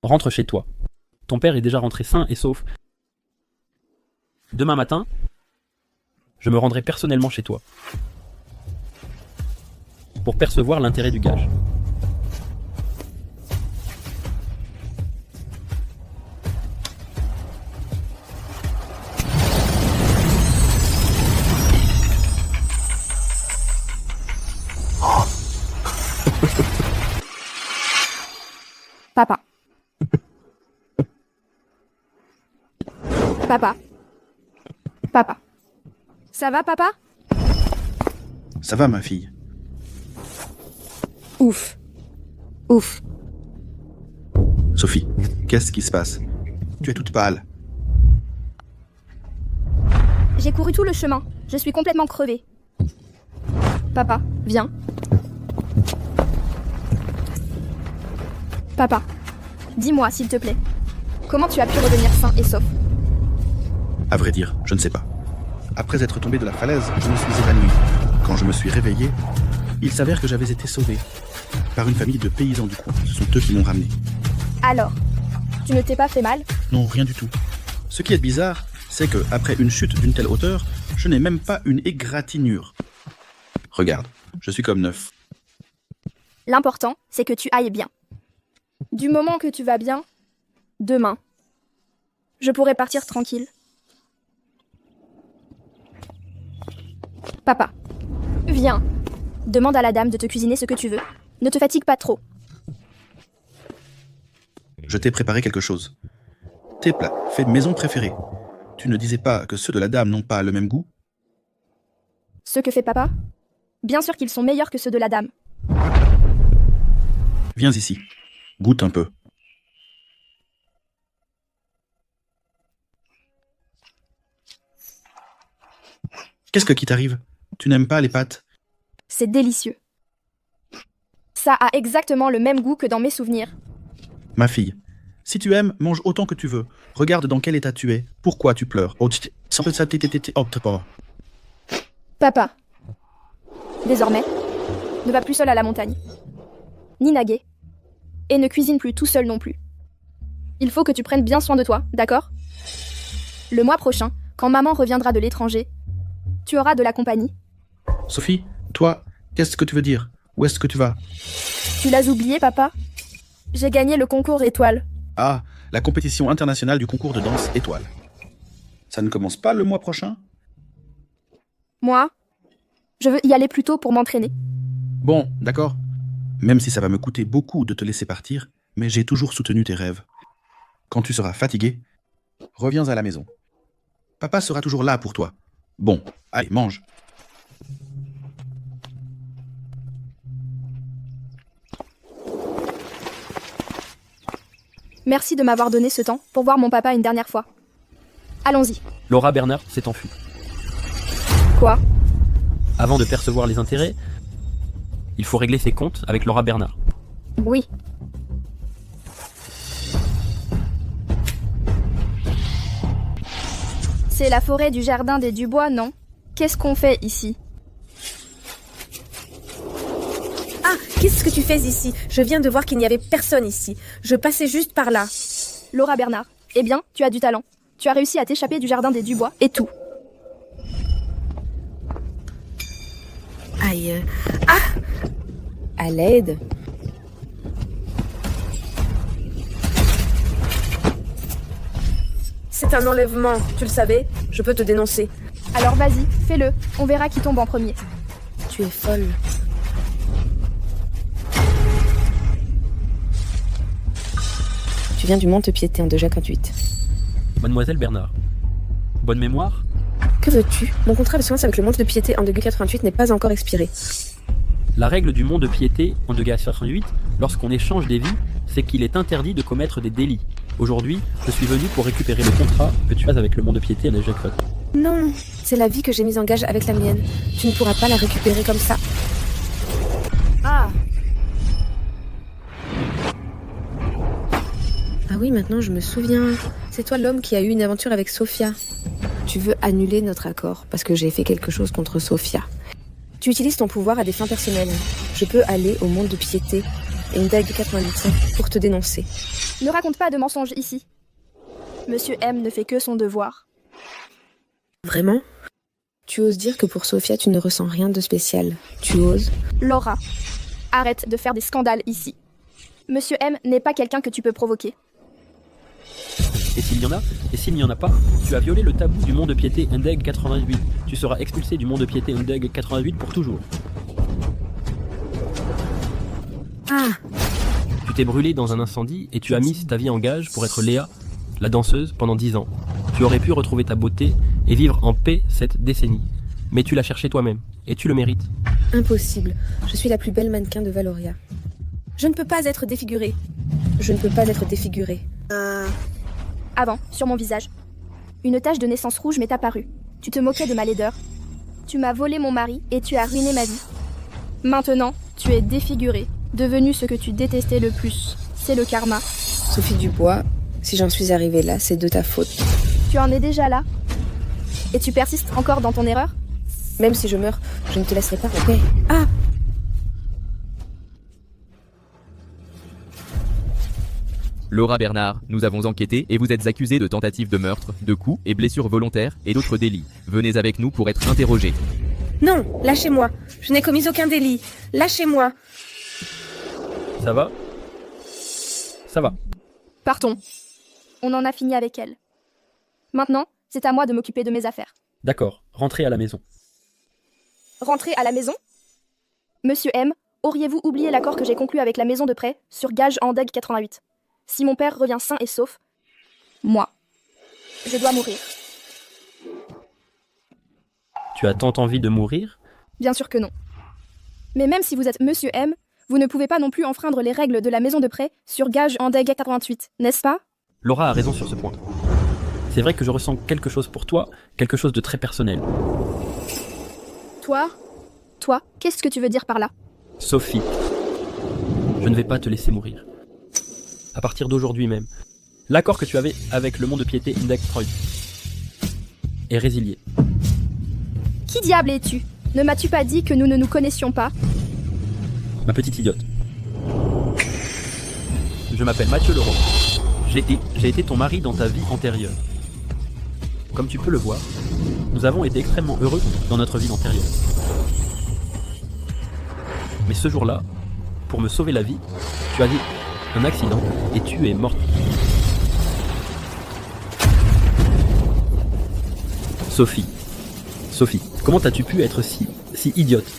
Rentre chez toi. Ton père est déjà rentré sain et sauf. Demain matin, je me rendrai personnellement chez toi pour percevoir l'intérêt du gage. Papa. Papa. Papa. Ça va, papa? Ça va, ma fille. Ouf. Ouf. Sophie, qu'est-ce qui se passe? Tu es toute pâle. J'ai couru tout le chemin. Je suis complètement crevée. Papa, viens. Papa, dis-moi, s'il te plaît, comment tu as pu revenir sain et sauf? À vrai dire, je ne sais pas. Après être tombé de la falaise, je me suis évanoui. Quand je me suis réveillé, il s'avère que j'avais été sauvé par une famille de paysans du coin. Ce sont eux qui m'ont ramené. Alors, tu ne t'es pas fait mal? Non, rien du tout. Ce qui est bizarre, c'est que après une chute d'une telle hauteur, je n'ai même pas une égratignure. Regarde, je suis comme neuf. L'important, c'est que tu ailles bien. Du moment que tu vas bien, demain, je pourrai partir tranquille. Papa, viens. Demande à la dame de te cuisiner ce que tu veux. Ne te fatigue pas trop. je t'ai préparé quelque chose. Tes plats, faits maison préférés. Tu ne disais pas que ceux de la dame n'ont pas le même goût? Ce que fait papa? Bien sûr qu'ils sont meilleurs que ceux de la dame. Viens ici. Goûte un peu. Qu'est-ce qui t'arrive? Tu n'aimes pas les pâtes? C'est délicieux. Ça a exactement le même goût que dans mes souvenirs. Ma fille, si tu aimes, mange autant que tu veux. Regarde dans quel état tu es. Pourquoi tu pleures? Papa, désormais, ne va plus seul à la montagne, ni naguer, et ne cuisine plus tout seul non plus. Il faut que tu prennes bien soin de toi, d'accord? Le mois prochain, quand maman reviendra de l'étranger, tu auras de la compagnie. Sophie, toi, qu'est-ce que tu veux dire? Où est-ce que tu vas? Tu l'as oublié, papa? J'ai gagné le concours étoile. Ah, la compétition internationale du concours de danse étoile. Ça ne commence pas le mois prochain? Moi, je veux y aller plus tôt pour m'entraîner. Bon, d'accord. Même si ça va me coûter beaucoup de te laisser partir, mais j'ai toujours soutenu tes rêves. Quand tu seras fatigué, reviens à la maison. Papa sera toujours là pour toi. Bon, allez, mange. Merci de m'avoir donné ce temps pour voir mon papa une dernière fois. Allons-y. Laura Bernard s'est enfuie. Quoi? Avant de percevoir les intérêts, il faut régler ses comptes avec Laura Bernard. Oui. C'est la forêt du jardin des Dubois, non? Qu'est-ce qu'on fait ici? Ah, qu'est-ce que tu fais ici? Je viens de voir qu'il n'y avait personne ici. Je passais juste par là. Laura Bernard, eh bien, tu as du talent. Tu as réussi à t'échapper du jardin des Dubois et tout. Aïe. Ah! À l'aide. C'est un enlèvement, tu le savais? Je peux te dénoncer. Alors vas-y, fais-le. On verra qui tombe en premier. Tu es folle. Tu viens du Mont-de-Piété en 2J88. Mademoiselle Bernard. Bonne mémoire? Que veux-tu? Mon contrat de séance avec le Mont-de-Piété en 2G88 n'est pas encore expiré. La règle du Mont-de-Piété en 2G88, lorsqu'on échange des vies, c'est qu'il est interdit de commettre des délits. Aujourd'hui, je suis venu pour récupérer le contrat que tu as avec le Mont-de-Piété en 2G88. Non, c'est la vie que j'ai mise en gage avec la mienne. Tu ne pourras pas la récupérer comme ça. Ah! Ah oui, maintenant je me souviens. C'est toi l'homme qui a eu une aventure avec Sophia. Tu veux annuler notre accord parce que j'ai fait quelque chose contre Sophia. Tu utilises ton pouvoir à des fins personnelles. Je peux aller au Mont-de-Piété et une dague 88 pour te dénoncer. Ne raconte pas de mensonges ici. Monsieur M ne fait que son devoir. Vraiment? Tu oses dire que pour Sophia tu ne ressens rien de spécial. Tu oses? Laura, arrête de faire des scandales ici. Monsieur M n'est pas quelqu'un que tu peux provoquer. Et s'il y en a, et s'il n'y en a pas, tu as violé le tabou du Mont-de-Piété Undeg 88. Tu seras expulsé du Mont-de-Piété Undeg 88 pour toujours. Ah! Tu t'es brûlé dans un incendie et tu as mis ta vie en gage pour être Léa, la danseuse, pendant 10 ans. Tu aurais pu retrouver ta beauté et vivre en paix cette décennie. Mais tu l'as cherché toi-même, et tu le mérites. Impossible. Je suis la plus belle mannequin de Valoria. Je ne peux pas être défigurée. Je ne peux pas être défigurée. Avant, sur mon visage, une tache de naissance rouge m'est apparue. Tu te moquais de ma laideur. Tu m'as volé mon mari et tu as ruiné ma vie. Maintenant, tu es défigurée, devenue ce que tu détestais le plus. C'est le karma. Sophie Dubois, si j'en suis arrivée là, c'est de ta faute. Tu en es déjà là? Et tu persistes encore dans ton erreur? Même si je meurs, je ne te laisserai pas en paix. Ah! Laura Bernard, nous avons enquêté et vous êtes accusée de tentative de meurtre, de coups et blessures volontaires et d'autres délits. Venez avec nous pour être interrogés. Non, lâchez-moi. Je n'ai commis aucun délit. Lâchez-moi. Ça va? Ça va. Partons. On en a fini avec elle. Maintenant, c'est à moi de m'occuper de mes affaires. D'accord, rentrez à la maison. Rentrer à la maison? Monsieur M, auriez-vous oublié l'accord que j'ai conclu avec la maison de prêt sur gage en DEG 88? si mon père revient sain et sauf, moi, je dois mourir. Tu as tant envie de mourir? Bien sûr que non. Mais même si vous êtes Monsieur M, vous ne pouvez pas non plus enfreindre les règles de la maison de prêt sur gage en DEG 88, n'est-ce pas? Laura a raison sur ce point. C'est vrai que je ressens quelque chose pour toi, quelque chose de très personnel. Toi, qu'est-ce que tu veux dire par là? Sophie, je ne vais pas te laisser mourir. À partir d'aujourd'hui même, l'accord que tu avais avec le monde de piété Index Freud est résilié. Qui diable es-tu? Ne m'as-tu pas dit que nous ne nous connaissions pas? Ma petite idiote. Je m'appelle Mathieu Leroy. J'ai été ton mari dans ta vie antérieure. Comme tu peux le voir, nous avons été extrêmement heureux dans notre vie antérieure. Mais ce jour-là, pour me sauver la vie, tu as eu un accident et tu es morte. Sophie, comment as-tu pu être si idiote?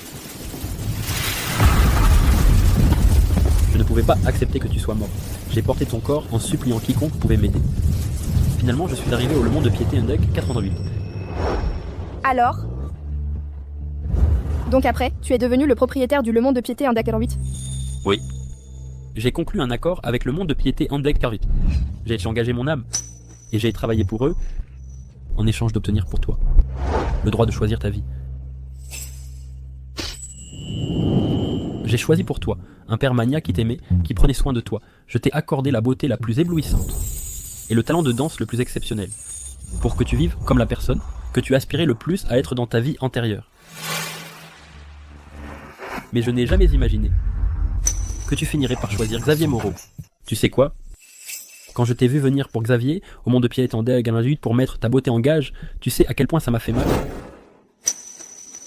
Je ne pouvais pas accepter que tu sois mort. J'ai porté ton corps en suppliant quiconque pouvait m'aider. Finalement, je suis arrivé au Le Monde de Piété Index 88. Alors? Donc après, tu es devenu le propriétaire du Le Monde de Piété Index 88? Oui. J'ai conclu un accord avec le Monde de Piété Index 88. J'ai engagé mon âme. Et j'ai travaillé pour eux, en échange d'obtenir pour toi le droit de choisir ta vie. J'ai choisi pour toi un père mania qui t'aimait, qui prenait soin de toi. Je t'ai accordé la beauté la plus éblouissante et le talent de danse le plus exceptionnel, pour que tu vives comme la personne que tu aspirais le plus à être dans ta vie antérieure. Mais je n'ai jamais imaginé que tu finirais par choisir Xavier Moreau. Tu sais quoi? Quand je t'ai vu venir pour Xavier, au Monde de Piété en DEG 88 pour mettre ta beauté en gage, tu sais à quel point ça m'a fait mal.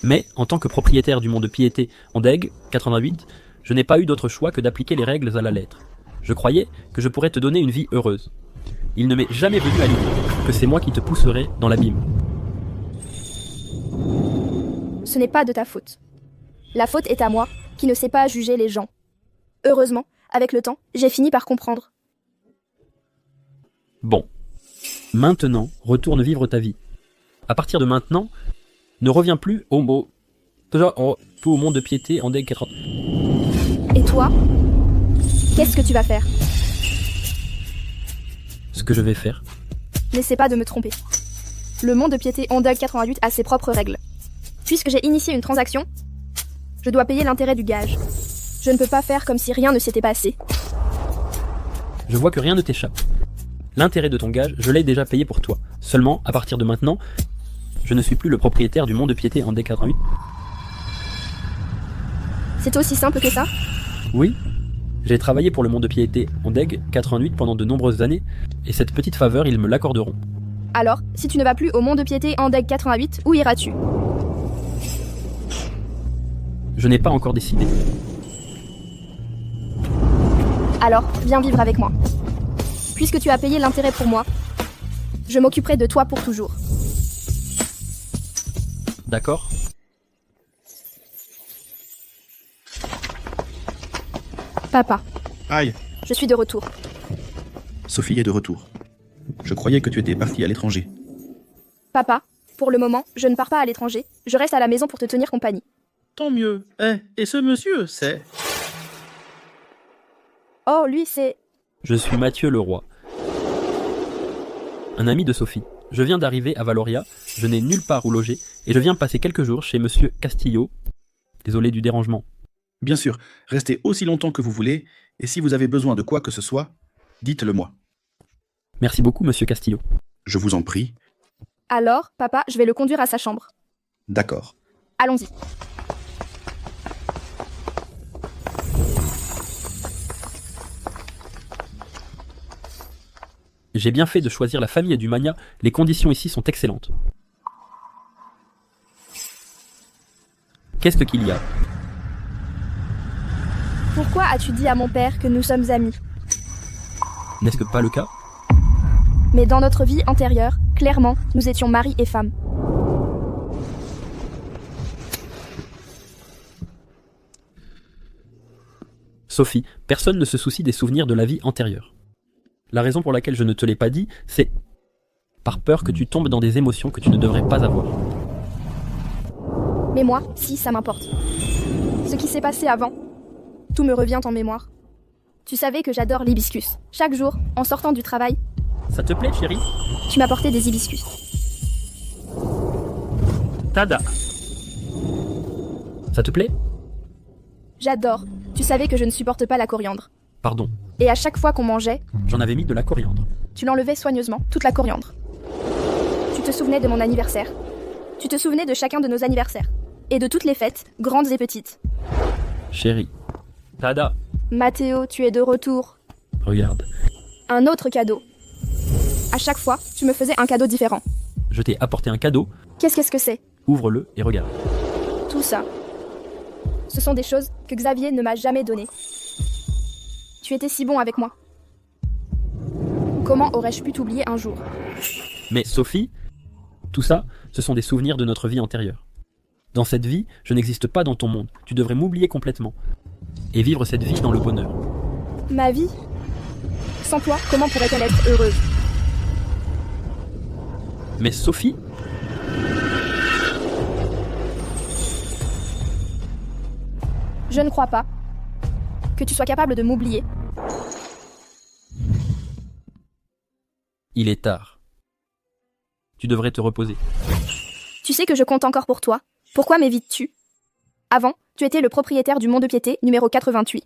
Mais, en tant que propriétaire du Monde de Piété en DEG 88, je n'ai pas eu d'autre choix que d'appliquer les règles à la lettre. Je croyais que je pourrais te donner une vie heureuse. Il ne m'est jamais venu à l'idée que c'est moi qui te pousserai dans l'abîme. Ce n'est pas de ta faute. La faute est à moi, qui ne sais pas juger les gens. Heureusement, avec le temps, j'ai fini par comprendre. Bon. Maintenant, retourne vivre ta vie. À partir de maintenant, ne reviens plus au Monde de Piété en DEG 40. Et toi? Qu'est-ce que tu vas faire? Ce que je vais faire. N'essaie pas de me tromper. Le Monde de Piété en DEG 88 a ses propres règles. Puisque j'ai initié une transaction, je dois payer l'intérêt du gage. Je ne peux pas faire comme si rien ne s'était passé. Je vois que rien ne t'échappe. L'intérêt de ton gage, je l'ai déjà payé pour toi. Seulement, à partir de maintenant, je ne suis plus le propriétaire du Monde de Piété en DEG 88. C'est aussi simple que ça? Oui. J'ai travaillé pour le Monde de Piété en DEG 88 pendant de nombreuses années, et cette petite faveur, ils me l'accorderont. Alors, si tu ne vas plus au Monde de Piété en DEG 88, où iras-tu? Je n'ai pas encore décidé. Alors, viens vivre avec moi. Puisque tu as payé l'intérêt pour moi, je m'occuperai de toi pour toujours. D'accord? Papa, Aïe, je suis de retour. Sophie est de retour. Je croyais que tu étais partie à l'étranger. Papa, pour le moment, je ne pars pas à l'étranger. Je reste à la maison pour te tenir compagnie. Tant mieux. Et ce monsieur, c'est... Oh, lui, c'est... Je suis Mathieu Leroy, un ami de Sophie. Je viens d'arriver à Valoria, je n'ai nulle part où loger, et je viens passer quelques jours chez Monsieur Castillo. Désolé du dérangement. Bien sûr, restez aussi longtemps que vous voulez, et si vous avez besoin de quoi que ce soit, dites-le moi. Merci beaucoup, Monsieur Castillo. Je vous en prie. Alors, papa, je vais le conduire à sa chambre. D'accord. Allons-y. J'ai bien fait de choisir la famille du Mania, les conditions ici sont excellentes. Qu'est-ce qu'il y a? Pourquoi as-tu dit à mon père que nous sommes amis? N'est-ce que pas le cas? Mais dans notre vie antérieure, clairement, nous étions mari et femme. Sophie, personne ne se soucie des souvenirs de la vie antérieure. La raison pour laquelle je ne te l'ai pas dit, c'est par peur que tu tombes dans des émotions que tu ne devrais pas avoir. Mais moi, si, ça m'importe. Ce qui s'est passé avant, tout me revient en mémoire. Tu savais que j'adore l'hibiscus. Chaque jour, en sortant du travail, Ça te plaît, chérie? tu m'apportais des hibiscus. Tada! Ça te plaît? J'adore. Tu savais que je ne supporte pas la coriandre. Pardon, Et à chaque fois qu'on mangeait, j'en avais mis de la coriandre. tu l'enlevais soigneusement, toute la coriandre. Tu te souvenais de mon anniversaire. Tu te souvenais de chacun de nos anniversaires. Et de toutes les fêtes, grandes et petites. Chérie. Tada! Mathéo, tu es de retour. Regarde, Un autre cadeau. À chaque fois, tu me faisais un cadeau différent. je t'ai apporté un cadeau, Qu'est-ce que c'est? ouvre-le et regarde. Tout ça. Ce sont des choses que Xavier ne m'a jamais données. Tu étais si bon avec moi. Comment aurais-je pu t'oublier un jour? Mais Sophie, tout ça, ce sont des souvenirs de notre vie antérieure. Dans cette vie, je n'existe pas dans ton monde. Tu devrais m'oublier complètement. Et vivre cette vie dans le bonheur. Ma vie? Sans toi, comment pourrait-elle être heureuse? Mais Sophie, Je ne crois pas que tu sois capable de m'oublier. il est tard. Tu devrais te reposer. Tu sais que je compte encore pour toi. Pourquoi m'évites-tu? Avant, tu étais le propriétaire du mont-de-piété numéro 88.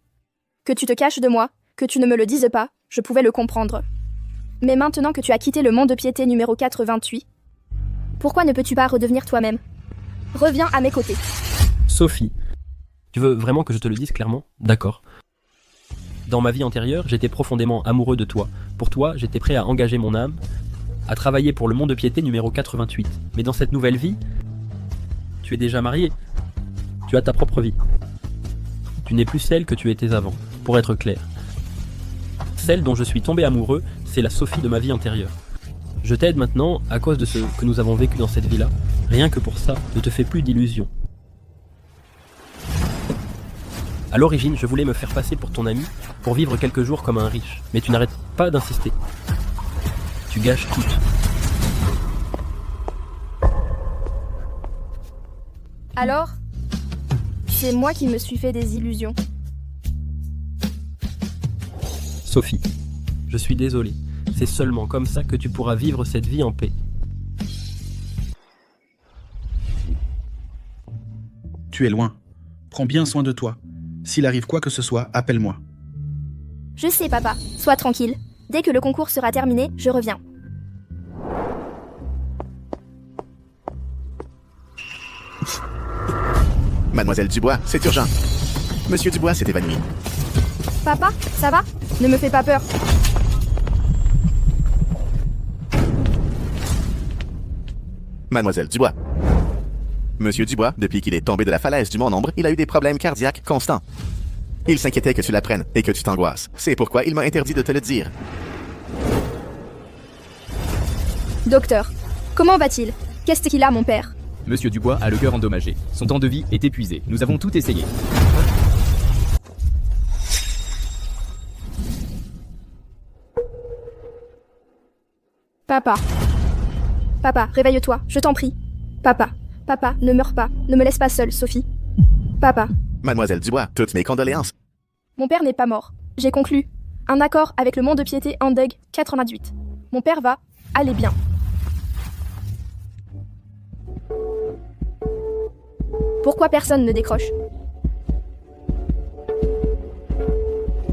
Que tu te caches de moi, que tu ne me le dises pas, je pouvais le comprendre. Mais maintenant que tu as quitté le mont-de-piété numéro 88, pourquoi ne peux-tu pas redevenir toi-même? Reviens à mes côtés. Sophie, tu veux vraiment que je te le dise clairement? D'accord. Dans ma vie antérieure, j'étais profondément amoureux de toi. Pour toi, j'étais prêt à engager mon âme, à travailler pour le mont-de-piété numéro 88. Mais dans cette nouvelle vie, tu es déjà mariée. Tu as ta propre vie. Tu n'es plus celle que tu étais avant, pour être clair. Celle dont je suis tombé amoureux, c'est la Sophie de ma vie antérieure. Je t'aide maintenant à cause de ce que nous avons vécu dans cette vie-là. Rien que pour ça, ne te fais plus d'illusions. À l'origine, je voulais me faire passer pour ton ami, pour vivre quelques jours comme un riche. Mais tu n'arrêtes pas d'insister. Tu gâches tout. Alors, c'est moi qui me suis fait des illusions. Sophie, je suis désolé. C'est seulement comme ça que tu pourras vivre cette vie en paix. Tu es loin. Prends bien soin de toi. S'il arrive quoi que ce soit, appelle-moi. Je sais, papa. Sois tranquille. Dès que le concours sera terminé, je reviens. Mademoiselle Dubois, c'est urgent. Monsieur Dubois s'est évanoui. Papa, ça va? Ne me fais pas peur. Mademoiselle Dubois. Monsieur Dubois, depuis qu'il est tombé de la falaise du Mont-Nombre, il a eu des problèmes cardiaques constants. Il s'inquiétait que tu l'apprennes et que tu t'angoisses. C'est pourquoi il m'a interdit de te le dire. Docteur, comment va-t-il? Qu'est-ce qu'il a, mon père? Monsieur Dubois a le cœur endommagé. Son temps de vie est épuisé. Nous avons tout essayé. Papa. Papa, réveille-toi, je t'en prie. Papa. Papa, ne meurs pas. Ne me laisse pas seule, Sophie. Papa. Mademoiselle Dubois, toutes mes condoléances. Mon père n'est pas mort. J'ai conclu un accord avec le mont-de-piété Andeg 88. Mon père va aller bien. Pourquoi personne ne décroche?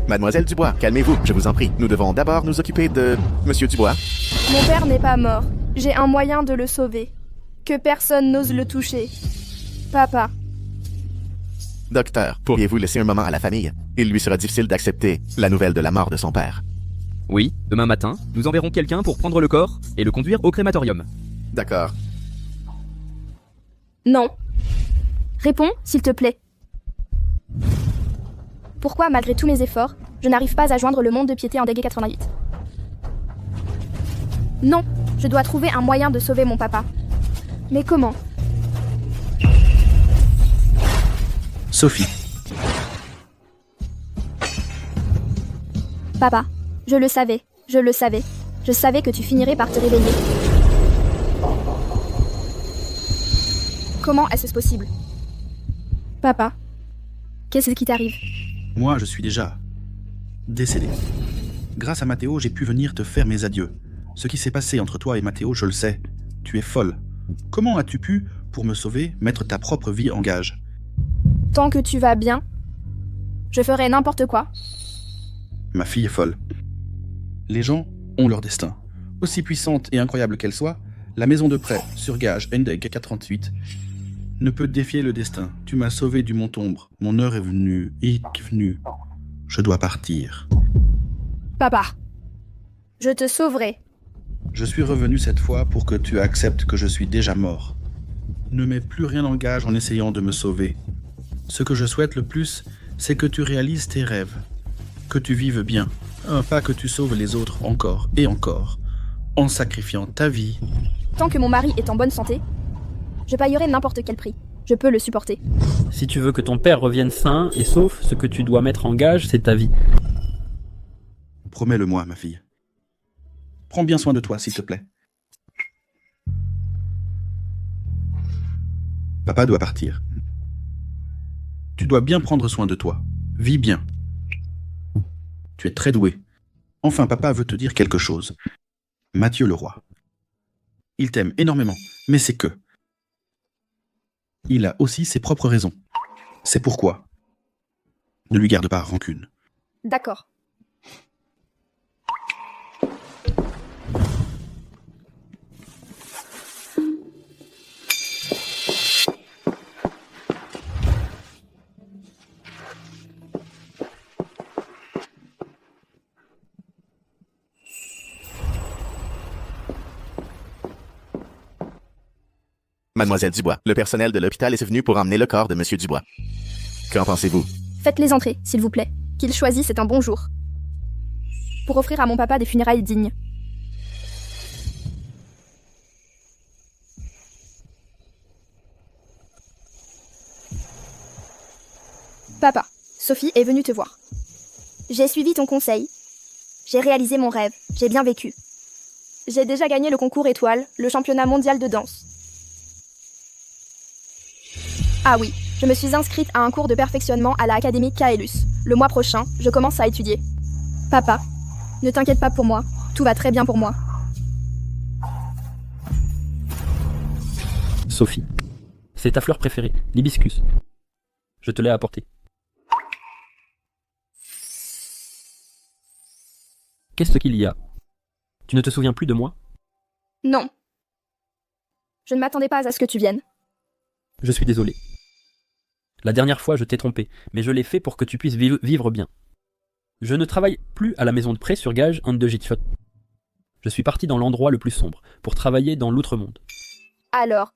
Mademoiselle Dubois, calmez-vous, je vous en prie. Nous devons d'abord nous occuper de Monsieur Dubois. Mon père n'est pas mort. J'ai un moyen de le sauver. Que personne n'ose le toucher. Papa. Docteur, pourriez-vous laisser un moment à la famille? Il lui sera difficile d'accepter la nouvelle de la mort de son père. Oui, demain matin, nous enverrons quelqu'un pour prendre le corps et le conduire au crématorium. D'accord. Non. Réponds, s'il te plaît. Pourquoi, malgré tous mes efforts, je n'arrive pas à joindre le mont-de-piété Andeg 88? Non, je dois trouver un moyen de sauver mon papa. Mais comment? Sophie. Papa, je le savais. Je le savais. Je savais que tu finirais par te réveiller. Comment est-ce possible? Papa, qu'est-ce qui t'arrive? Moi, je suis déjà décédé. Grâce à Matteo, j'ai pu venir te faire mes adieux. Ce qui s'est passé entre toi et Matteo, je le sais. Tu es folle. Comment as-tu pu, pour me sauver, mettre ta propre vie en gage? Tant que tu vas bien, je ferai n'importe quoi. Ma fille est folle. Les gens ont leur destin. Aussi puissante et incroyable qu'elle soit, la maison de prêt sur gage Endeg 438 ne peut défier le destin. Tu m'as sauvé du Montombre. Mon heure est venue. Je dois partir. Papa, je te sauverai. Je suis revenu cette fois pour que tu acceptes que je suis déjà mort. Ne mets plus rien en gage en essayant de me sauver. Ce que je souhaite le plus, c'est que tu réalises tes rêves. Que tu vives bien. Pas que tu sauves les autres encore et encore. En sacrifiant ta vie. Tant que mon mari est en bonne santé, je payerai n'importe quel prix. Je peux le supporter. Si tu veux que ton père revienne sain et sauf, ce que tu dois mettre en gage, c'est ta vie. Promets-le-moi, ma fille. Prends bien soin de toi, s'il te plaît. Papa doit partir. Tu dois bien prendre soin de toi. Vis bien. Tu es très doué. Enfin, papa veut te dire quelque chose. Mathieu le roi. Il t'aime énormément, mais c'est que... Il a aussi ses propres raisons. C'est pourquoi. Ne lui garde pas rancune. D'accord. Mademoiselle Dubois, le personnel de l'hôpital est venu pour emmener le corps de Monsieur Dubois. Qu'en pensez-vous? Faites-les entrer, s'il vous plaît. Qu'ils choisissent, c'est un bon jour. Pour offrir à mon papa des funérailles dignes. Papa, Sophie est venue te voir. J'ai suivi ton conseil. J'ai réalisé mon rêve. J'ai bien vécu. J'ai déjà gagné le concours étoile, le championnat mondial de danse. Ah oui, je me suis inscrite à un cours de perfectionnement à l'Académie Caelus. Le mois prochain, je commence à étudier. Papa, ne t'inquiète pas pour moi. Tout va très bien pour moi. Sophie, c'est ta fleur préférée, l'hibiscus. Je te l'ai apportée. Qu'est-ce qu'il y a? Tu ne te souviens plus de moi? Non. Je ne m'attendais pas à ce que tu viennes. Je suis désolé. La dernière fois, je t'ai trompé, mais je l'ai fait pour que tu puisses vivre bien. Je ne travaille plus à la maison de prêt sur gage Andegitfot. Je suis parti dans l'endroit le plus sombre, pour travailler dans l'outre-monde. Alors,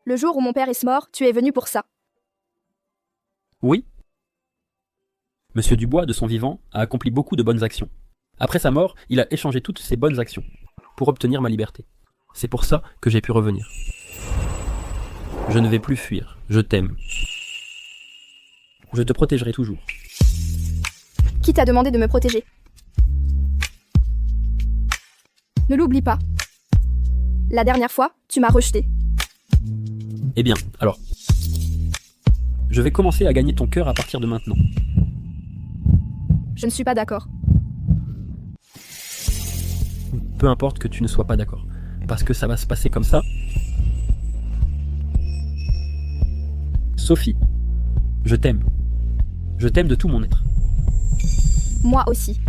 le jour où mon père est mort, tu es venu pour ça. Oui. Monsieur Dubois, de son vivant, a accompli beaucoup de bonnes actions. Après sa mort, il a échangé toutes ses bonnes actions, pour obtenir ma liberté. C'est pour ça que j'ai pu revenir. Je ne vais plus fuir, je t'aime. Je te protégerai toujours. Qui t'a demandé de me protéger? Ne l'oublie pas. La dernière fois, tu m'as rejeté. Eh bien, alors. Je vais commencer à gagner ton cœur à partir de maintenant. Je ne suis pas d'accord. Peu importe que tu ne sois pas d'accord. Parce que ça va se passer comme ça. Sophie, je t'aime. Je t'aime de tout mon être. Moi aussi.